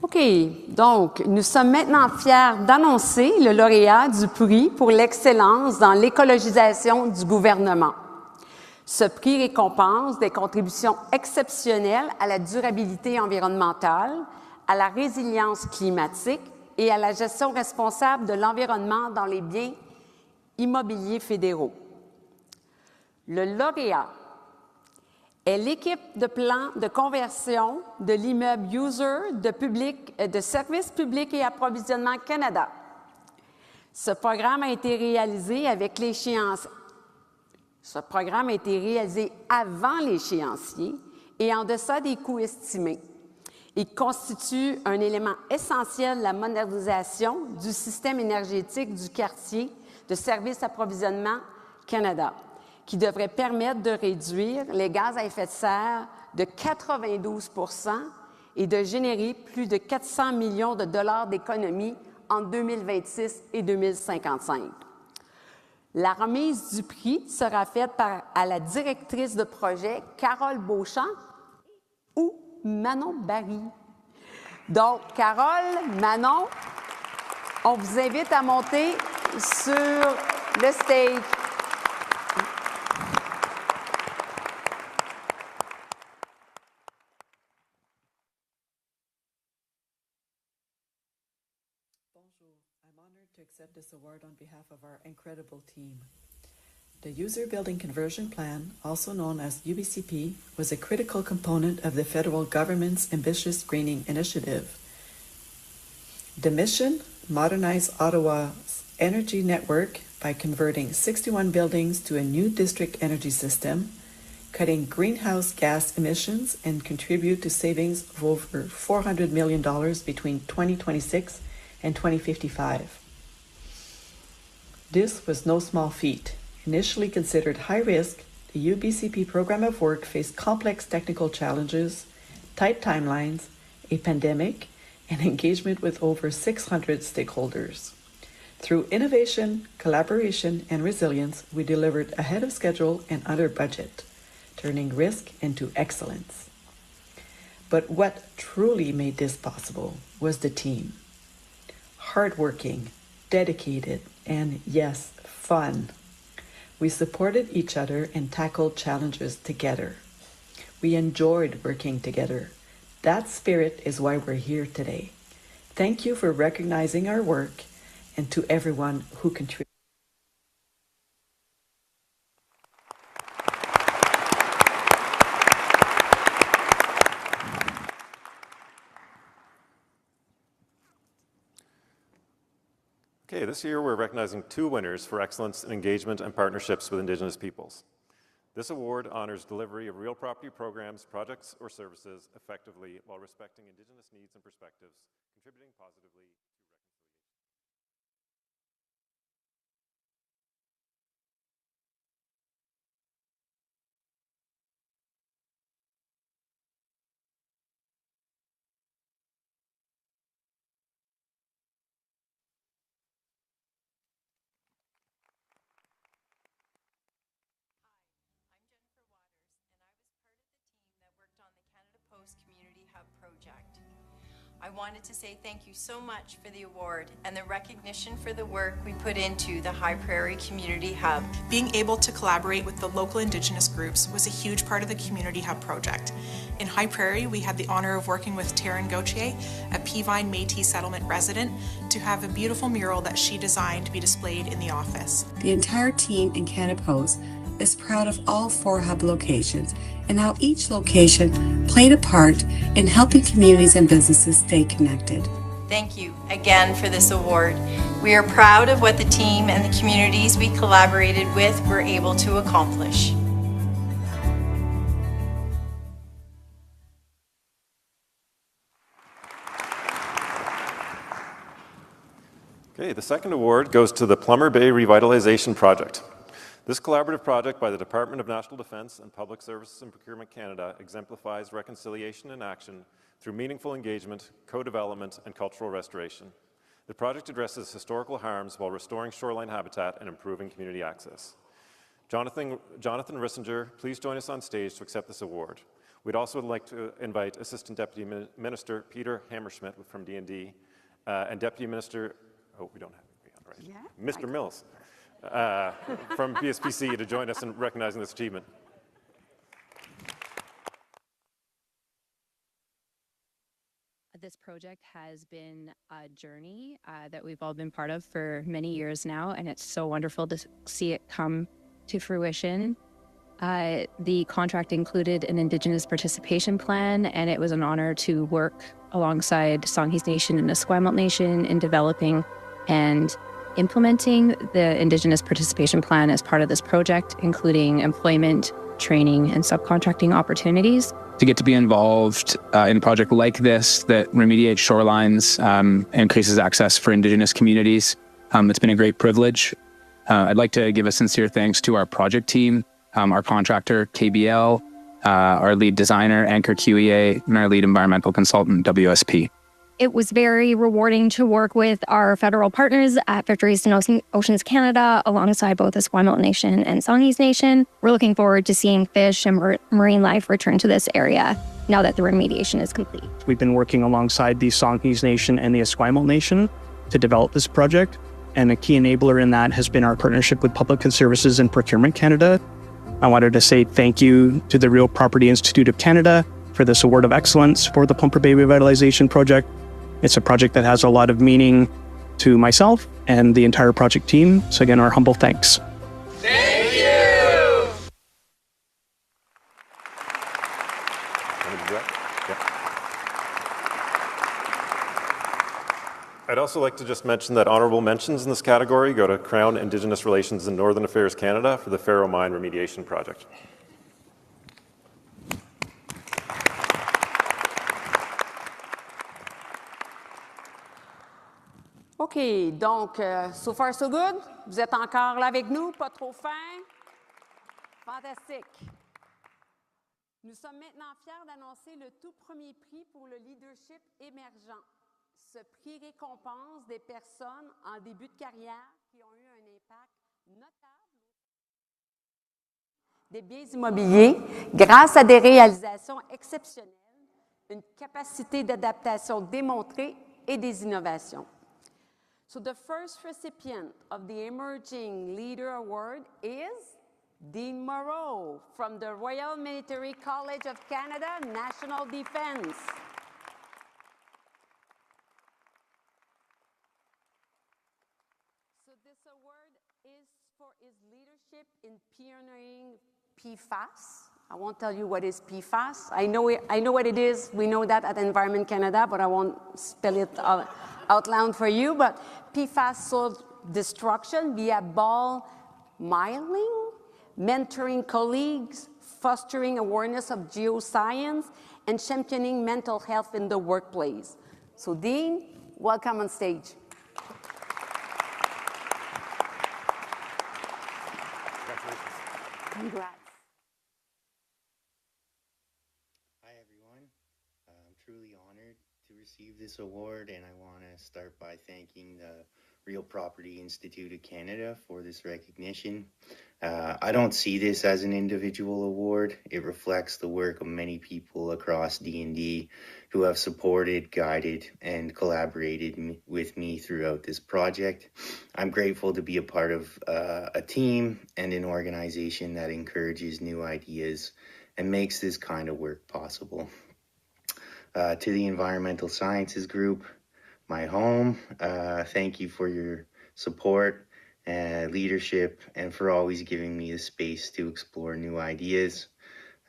OK, donc nous sommes maintenant fiers d'annoncer le lauréat du prix pour l'excellence dans l'écologisation du gouvernement. Ce prix récompense des contributions exceptionnelles à la durabilité environnementale, à la résilience climatique et à la gestion responsable de l'environnement dans les biens immobiliers fédéraux. Le lauréat est l'équipe de plan de conversion de l'immeuble User de Services publics et approvisionnement Canada. Ce programme a été réalisé avant l'échéancier et en deçà des coûts estimés. Il constitue un élément essentiel de la modernisation du système énergétique du quartier de Services Approvisionnement Canada, qui devrait permettre de réduire les gaz à effet de serre de 92 % et de générer plus de 400 millions de dollars d'économies en 2026 et 2055. La remise du prix sera faite à la directrice de projet, Carole Beauchamp, ou Manon Barry. Donc, Carole, Manon, on vous invite à monter sur le stage. Bonjour, I'm honored to accept this award on behalf of our incredible team. The User Building Conversion Plan, also known as UBCP, was a critical component of the federal government's ambitious greening initiative. The mission: modernize Ottawa's energy network by converting 61 buildings to a new district energy system, cutting greenhouse gas emissions, and contribute to savings of over $400 million between 2026 and 2055. This was no small feat. Initially considered high risk, the UBCP program of work faced complex technical challenges, tight timelines, a pandemic, and engagement with over 600 stakeholders. Through innovation, collaboration, and resilience, we delivered ahead of schedule and under budget, turning risk into excellence. But what truly made this possible was the team. Hardworking, dedicated, and yes, fun. We supported each other and tackled challenges together. We enjoyed working together. That spirit is why we're here today. Thank you for recognizing our work and to everyone who contributed. Okay, this year we're recognizing 2 winners for excellence in engagement and partnerships with Indigenous peoples. This award honors delivery of real property programs, projects, or services effectively while respecting Indigenous needs and perspectives, contributing positively to Community Hub project. I wanted to say thank you so much for the award and the recognition for the work we put into the High Prairie Community Hub. Being able to collaborate with the local Indigenous groups was a huge part of the Community Hub project. In High Prairie, we had the honor of working with Taryn Gauthier, a Peavine Métis settlement resident, to have a beautiful mural that she designed to be displayed in the office. The entire team in Canada Post is proud of all 4 hub locations and how each location played a part in helping communities and businesses stay connected. Thank you again for this award. We are proud of what the team and the communities we collaborated with were able to accomplish. Okay, the second award goes to the Plummer Bay Revitalization Project. This collaborative project by the Department of National Defence and Public Services and Procurement Canada exemplifies reconciliation in action through meaningful engagement, co-development, and cultural restoration. The project addresses historical harms while restoring shoreline habitat and improving community access. Jonathan Rissinger, please join us on stage to accept this award. We'd also like to invite Assistant Deputy Minister Peter Hammerschmidt from D&D and Deputy Minister, oh, we don't have it on, right? Yeah, Mr. Mills. From BSPC to join us in recognizing this achievement. This project has been a journey that we've all been part of for many years now, and it's so wonderful to see it come to fruition. The contract included an Indigenous participation plan, and it was an honor to work alongside Songhees Nation and Esquimalt Nation in developing and implementing the Indigenous participation plan as part of this project, including employment, training, and subcontracting opportunities. To get to be involved in a project like this that remediates shorelines, increases access for Indigenous communities, it's been a great privilege. I'd like to give a sincere thanks to our project team our contractor, KBL, our lead designer, Anchor QEA, and our lead environmental consultant, WSP. It was very rewarding to work with our federal partners at Fisheries and Oceans Canada alongside both the Esquimalt Nation and Songhees Nation. We're looking forward to seeing fish and marine life return to this area now that the remediation is complete. We've been working alongside the Songhees Nation and the Esquimalt Nation to develop this project, and a key enabler in that has been our partnership with Public Services and Procurement Canada. I wanted to say thank you to the Real Property Institute of Canada for this Award of Excellence for the Plumper Bay Revitalization Project. It's a project that has a lot of meaning to myself and the entire project team. So again, our humble thanks. Thank you! I'd also like to just mention that honorable mentions in this category go to Crown Indigenous Relations and Northern Affairs Canada for the Faro Mine Remediation Project. OK, donc, so far so good? Vous êtes encore là avec nous? Pas trop faim? Fantastique. Nous sommes maintenant fiers d'annoncer le tout premier prix pour le leadership émergent. Ce prix récompense des personnes en début de carrière qui ont eu un impact notable des biens immobiliers grâce à des réalisations exceptionnelles, une capacité d'adaptation démontrée et des innovations. So the first recipient of the Emerging Leader Award is Dean Moreau from the Royal Military College of Canada, National Defence. So this award is for his leadership in pioneering PFAS. I won't tell you what is PFAS. I know what it is. We know that at Environment Canada, but I won't spell it out loud for you. But PFAS soil destruction via ball miling, mentoring colleagues, fostering awareness of geoscience, and championing mental health in the workplace. So Dean, welcome on stage. Congrats. Hi, everyone. I'm truly honored to receive this award, and I want to start by thanking the Real Property Institute of Canada for this recognition. I don't see this as an individual award. It reflects the work of many people across D&D who have supported, guided, and collaborated with me throughout this project. I'm grateful to be a part of a team and an organization that encourages new ideas and makes this kind of work possible. To the Environmental Sciences Group, my home, thank you for your support and leadership and for always giving me the space to explore new ideas.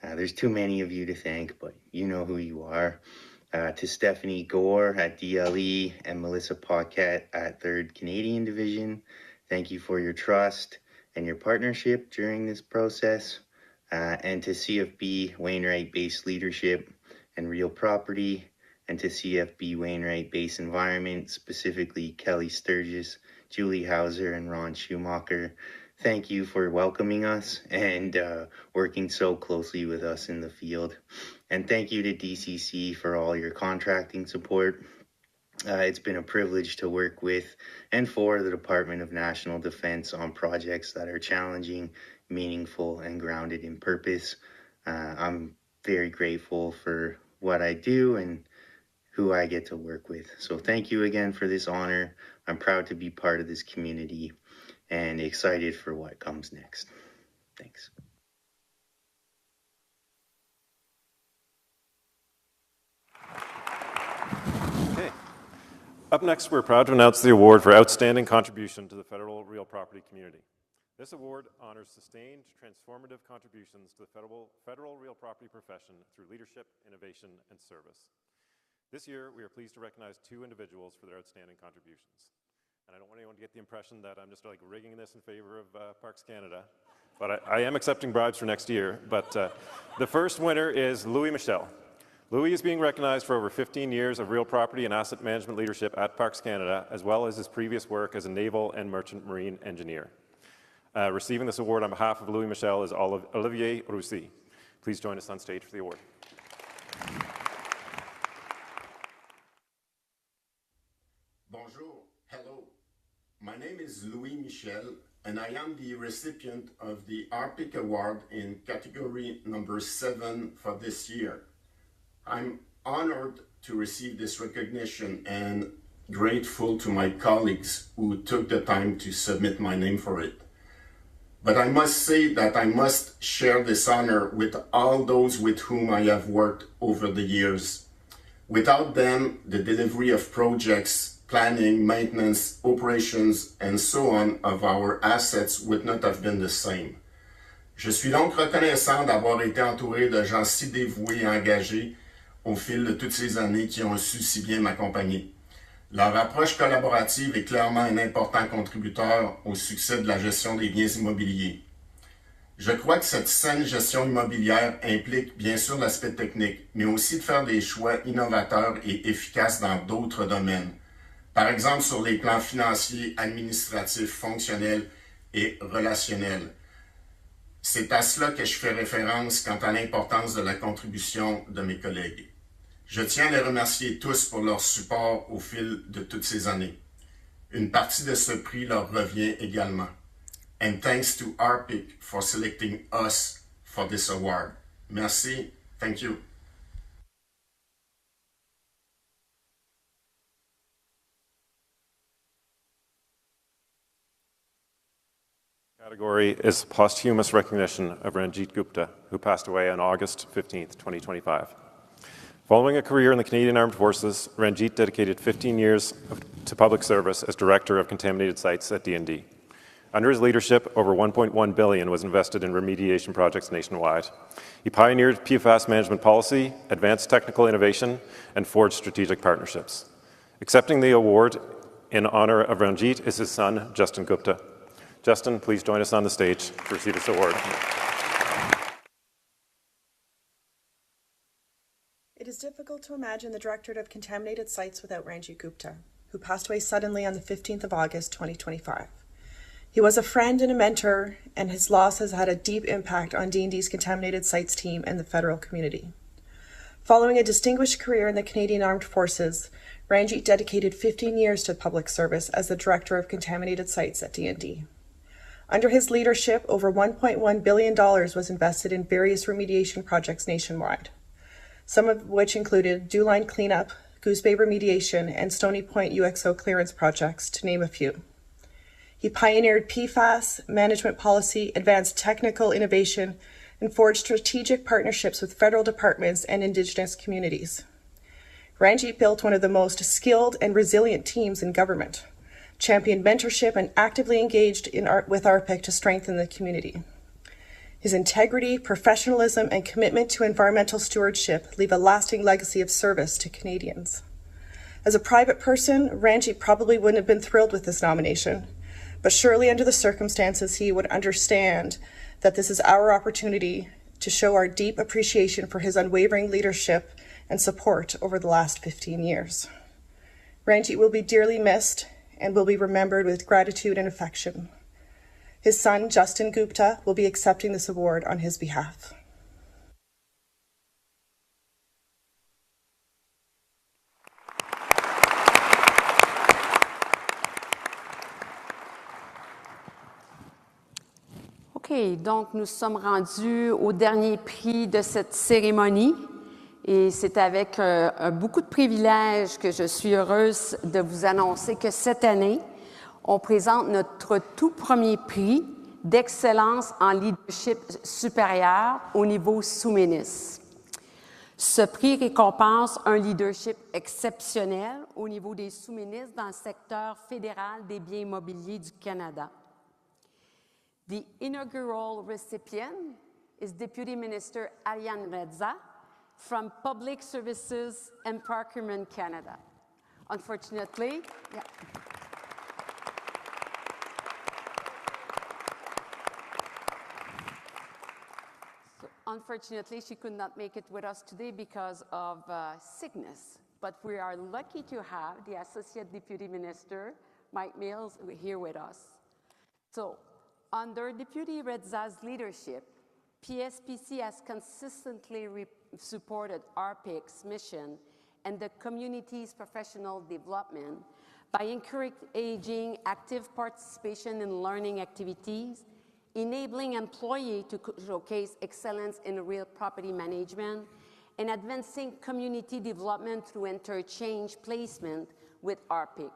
There's too many of you to thank, but you know who you are. To Stephanie Gore at DLE and Melissa Paquette at 3rd Canadian Division, thank you for your trust and your partnership during this process. And to CFB Wainwright Base Leadership and Real Property, and to CFB Wainwright Base Environment, specifically Kelly Sturgis, Julie Hauser, and Ron Schumacher. Thank you for welcoming us and working so closely with us in the field. And thank you to DCC for all your contracting support. It's been a privilege to work with and for the Department of National Defense on projects that are challenging, meaningful, and grounded in purpose. I'm very grateful for what I do and who I get to work with. So thank you again for this honor. I'm proud to be part of this community and excited for what comes next. Thanks. Okay. Up next, we're proud to announce the award for Outstanding Contribution to the Federal Real Property Community. This award honors sustained, transformative contributions to the federal real property profession through leadership, innovation, and service. This year, we are pleased to recognize 2 individuals for their outstanding contributions. And I don't want anyone to get the impression that I'm just like rigging this in favor of Parks Canada, but I am accepting bribes for next year. But the first winner is Louis Michel. Louis is being recognized for over 15 years of real property and asset management leadership at Parks Canada, as well as his previous work as a naval and merchant marine engineer. Receiving this award on behalf of Louis Michel is Olivier Roussy. Please join us on stage for the award. Bonjour, hello. My name is Louis Michel, and I am the recipient of the RPIC Award in category number 7 for this year. I'm honored to receive this recognition and grateful to my colleagues who took the time to submit my name for it. But I must say that I must share this honor with all those with whom I have worked over the years. Without them, the delivery of projects, planning, maintenance, operations, and so on of our assets would not have been the same. Je suis donc reconnaissant d'avoir été entouré de gens si dévoués et engagés au fil de toutes ces années qui ont su si bien m'accompagner. Leur approche collaborative est clairement un important contributeur au succès de la gestion des biens immobiliers. Je crois que cette saine gestion immobilière implique bien sûr l'aspect technique, mais aussi de faire des choix innovateurs et efficaces dans d'autres domaines. Par exemple, sur les plans financiers, administratifs, fonctionnels et relationnels. C'est à cela que je fais référence quant à l'importance de la contribution de mes collègues. Je tiens à les remercier tous pour leur support au fil de toutes ces années. Une partie de ce prix leur revient également. And thanks to RPIC for selecting us for this award. Merci. Thank you. Category is posthumous recognition of Ranjit Gupta, who passed away on August 15th, 2025. Following a career in the Canadian Armed Forces, Ranjit dedicated 15 years to public service as Director of Contaminated Sites at D&D. Under his leadership, over $1.1 billion was invested in remediation projects nationwide. He pioneered PFAS management policy, advanced technical innovation, and forged strategic partnerships. Accepting the award in honor of Ranjit is his son, Justin Gupta. Justin, please join us on the stage to receive this award. It is difficult to imagine the Directorate of Contaminated Sites without Ranjit Gupta, who passed away suddenly on the 15th of August, 2025. He was a friend and a mentor, and his loss has had a deep impact on D&D's Contaminated Sites team and the federal community. Following a distinguished career in the Canadian Armed Forces, Ranjit dedicated 15 years to public service as the Director of Contaminated Sites at D&D. Under his leadership, over $1.1 billion was invested in various remediation projects nationwide, some of which included Dew Line Cleanup, Goose Bay Remediation, and Stony Point UXO clearance projects, to name a few. He pioneered PFAS, management policy, advanced technical innovation, and forged strategic partnerships with federal departments and Indigenous communities. Ranjit built one of the most skilled and resilient teams in government, championed mentorship, and actively engaged with RPIC to strengthen the community. His integrity, professionalism, and commitment to environmental stewardship leave a lasting legacy of service to Canadians. As a private person, Ranjit probably wouldn't have been thrilled with this nomination, but surely under the circumstances, he would understand that this is our opportunity to show our deep appreciation for his unwavering leadership and support over the last 15 years. Ranjit will be dearly missed and will be remembered with gratitude and affection. His son, Justin Gupta, will be accepting this award on his behalf. OK, donc nous sommes rendus au dernier prix de cette cérémonie. Et c'est avec beaucoup de privilèges que je suis heureuse de vous annoncer que cette année, on présente notre tout premier prix d'excellence en leadership supérieur au niveau sous-ministre. Ce prix récompense un leadership exceptionnel au niveau des sous-ministres dans le secteur fédéral des biens immobiliers du Canada. The inaugural recipient is Deputy Minister Ariane Redza from Public Services and Procurement Canada. Unfortunately, Unfortunately, she could not make it with us today because of sickness. But we are lucky to have the Associate Deputy Minister, Mike Mills, here with us. So Under Deputy Redza's leadership, PSPC has consistently supported RPIC's mission and the community's professional development by encouraging active participation in learning activities, enabling employees to showcase excellence in real property management, and advancing community development through interchange placement with RPIC.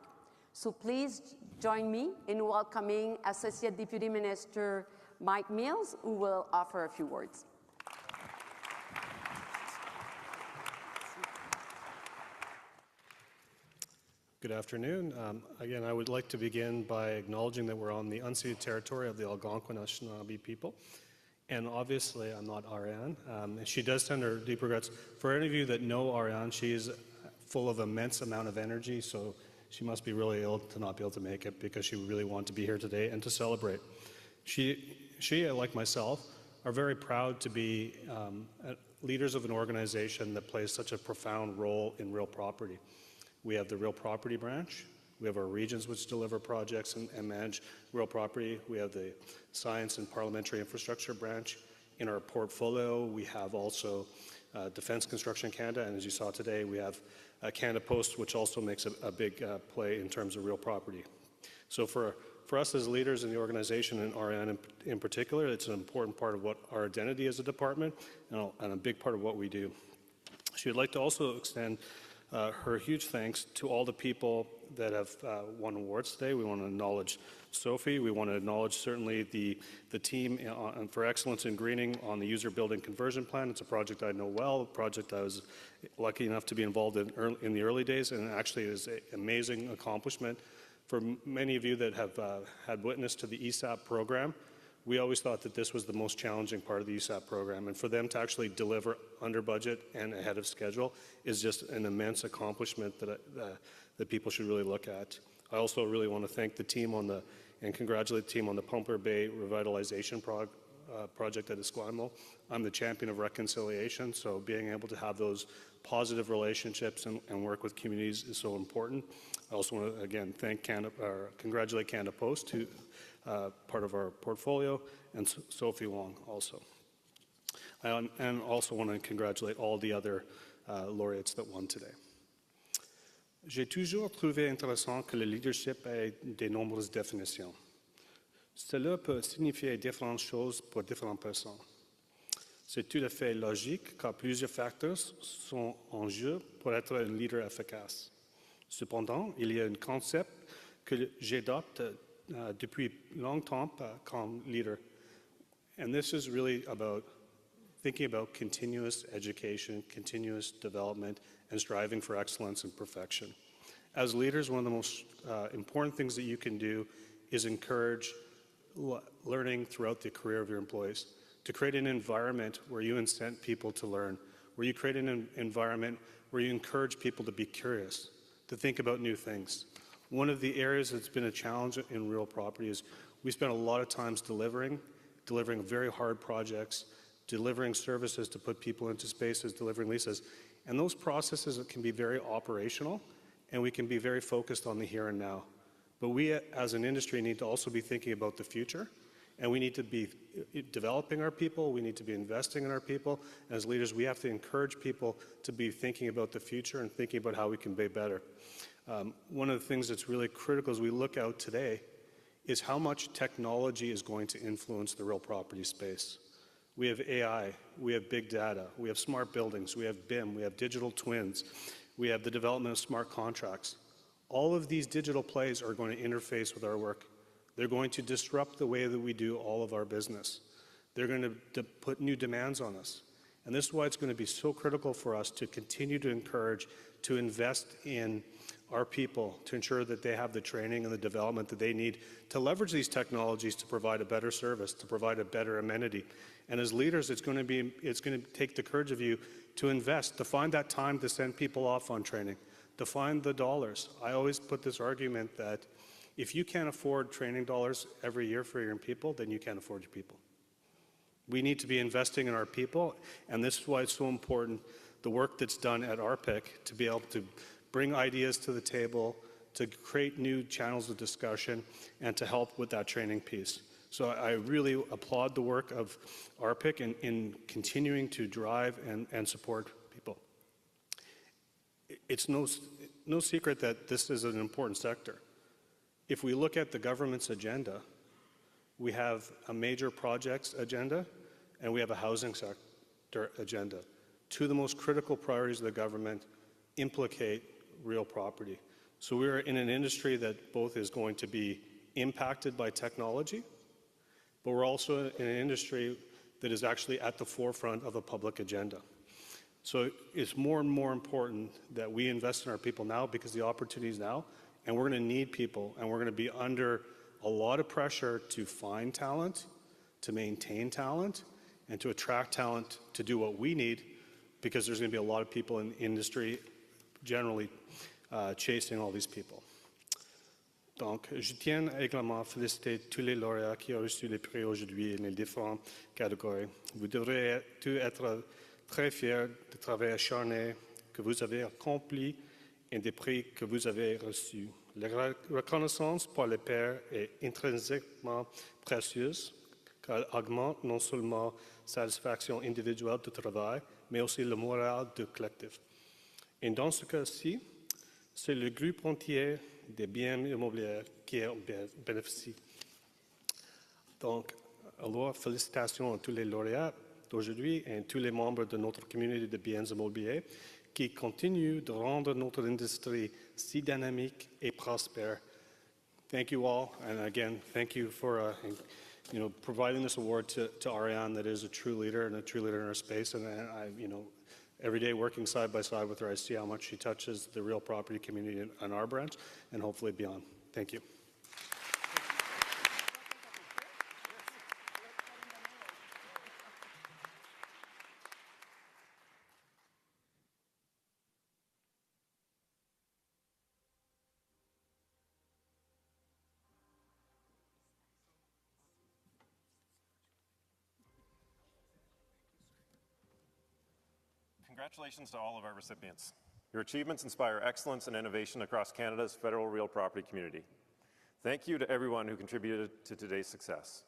So please join me in welcoming Associate Deputy Minister Mike Mills, who will offer a few words. Good afternoon. Again, I would like to begin by acknowledging that we're on the unceded territory of the Algonquin Anishinaabe people. And obviously, I'm not Ariane. And she does send her deep regrets. For any of you that know Ariane, she is full of immense amount of energy, so she must be really ill to not be able to make it because she really wanted to be here today and to celebrate. She like myself, are very proud to be leaders of an organization that plays such a profound role in real property. We have the real property branch. We have our regions which deliver projects and manage real property. We have the science and parliamentary infrastructure branch. In our portfolio, we have also Defence Construction Canada, and as you saw today, we have Canada Post, which also makes a big play in terms of real property. So for us as leaders in the organization, and RN in particular, it's an important part of what our identity as a department and a big part of what we do. She would like to also extend her huge thanks to all the people that have won awards today. We want to acknowledge Sophie. We want to acknowledge certainly the team for excellence in greening on the user building conversion plan. It's a project I know well, a project I was lucky enough to be involved in the early days, and actually it is an amazing accomplishment. For many of you that have had witness to the ESAP program, we always thought that this was the most challenging part of the ESAP program, and for them to actually deliver under budget and ahead of schedule is just an immense accomplishment that people should really look at. I also really want to thank the team and congratulate the team on the Pumper Bay revitalization project at Esquimalt. I'm the champion of reconciliation, so being able to have those positive relationships and work with communities is so important. I also want to again congratulate Canada Post, who part of our portfolio, and Sophie Wong also. And also want to congratulate all the other laureates that won today. J'ai toujours trouvé intéressant que le leadership ait de nombreuses définitions. Cela peut signifier différentes choses pour différentes personnes. C'est tout à fait logique car plusieurs facteurs sont en jeu pour être un leader efficace. Cependant, il y a un concept que j'adopte depuis longtemps comme leader. And this is really about thinking about continuous education, continuous development, and striving for excellence and perfection. As leaders, one of the most important things that you can do is encourage learning throughout the career of your employees, to create an environment where you incent people to learn, where you create an environment where you encourage people to be curious, to think about new things. One of the areas that's been a challenge in real property is we spend a lot of times delivering very hard projects, delivering services to put people into spaces, delivering leases. And those processes can be very operational, and we can be very focused on the here and now. But we as an industry need to also be thinking about the future, and we need to be developing our people, we need to be investing in our people. As leaders, we have to encourage people to be thinking about the future and thinking about how we can be better. One of the things that's really critical as we look out today is how much technology is going to influence the real property space. We have AI, we have big data, we have smart buildings, we have BIM, we have digital twins, we have the development of smart contracts. All of these digital plays are going to interface with our work. They're going to disrupt the way that we do all of our business. They're going to put new demands on us. And this is why it's going to be so critical for us to continue to encourage, to invest in our people, to ensure that they have the training and the development that they need to leverage these technologies to provide a better service, to provide a better amenity. And as leaders, it's going to take the courage of you to invest, to find that time to send people off on training, to find the dollars. I always put this argument that if you can't afford training dollars every year for your people, then you can't afford your people. We need to be investing in our people, and this is why it's so important, the work that's done at RPIC, to be able to bring ideas to the table, to create new channels of discussion, and to help with that training piece. So I really applaud the work of RPIC in continuing to drive and support people. It's no secret that this is an important sector. If we look at the government's agenda, we have a major projects agenda and we have a housing sector agenda. Two of the most critical priorities of the government implicate real property. So we're in an industry that both is going to be impacted by technology, but we're also in an industry that is actually at the forefront of a public agenda. So it's more and more important that we invest in our people now because the opportunity is now, and we're going to need people, and we're going to be under a lot of pressure to find talent, to maintain talent, and to attract talent to do what we need, because there's going to be a lot of people in the industry generally chasing all these people. Donc, je tiens également à féliciter tous les lauréats qui ont reçu les prix aujourd'hui dans les différentes catégories. Vous devrez tous être très fiers du travail acharné que vous avez accompli et des prix que vous avez reçus. La reconnaissance par les pairs est intrinsèquement précieuse, car elle augmente non seulement la satisfaction individuelle du travail, mais aussi le moral du collectif. Et dans ce cas-ci, c'est le groupe entier des biens immobiliers qui en bénéficie. Donc, alors, félicitations à tous les lauréats d'aujourd'hui et à tous les membres de notre communauté de biens immobiliers qui continuent de rendre notre industrie si dynamique et prospère. Thank you all, and again, thank you for providing this award to Ariane, that is a true leader and a true leader in our space. And I every day working side by side with her, I see how much she touches the real property community in our branch and hopefully beyond. Thank you. Congratulations to all of our recipients. Your achievements inspire excellence and innovation across Canada's federal real property community. Thank you to everyone who contributed to today's success.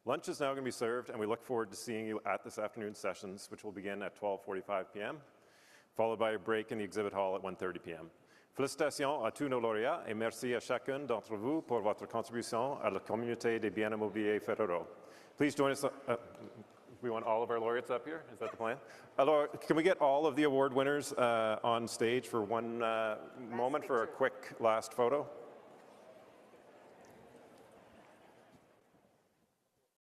Lunch is now going to be served, and we look forward to seeing you at this afternoon's sessions, which will begin at 12:45 p.m., followed by a break in the exhibit hall at 1:30 p.m. Félicitations à tous nos lauréats et merci à chacun d'entre vous pour votre contribution à la communauté des biens immobiliers fédéraux. Please join us. We want all of our laureates up here? Is that the plan? Alors, can we get all of the award winners on stage for one moment for a quick last photo?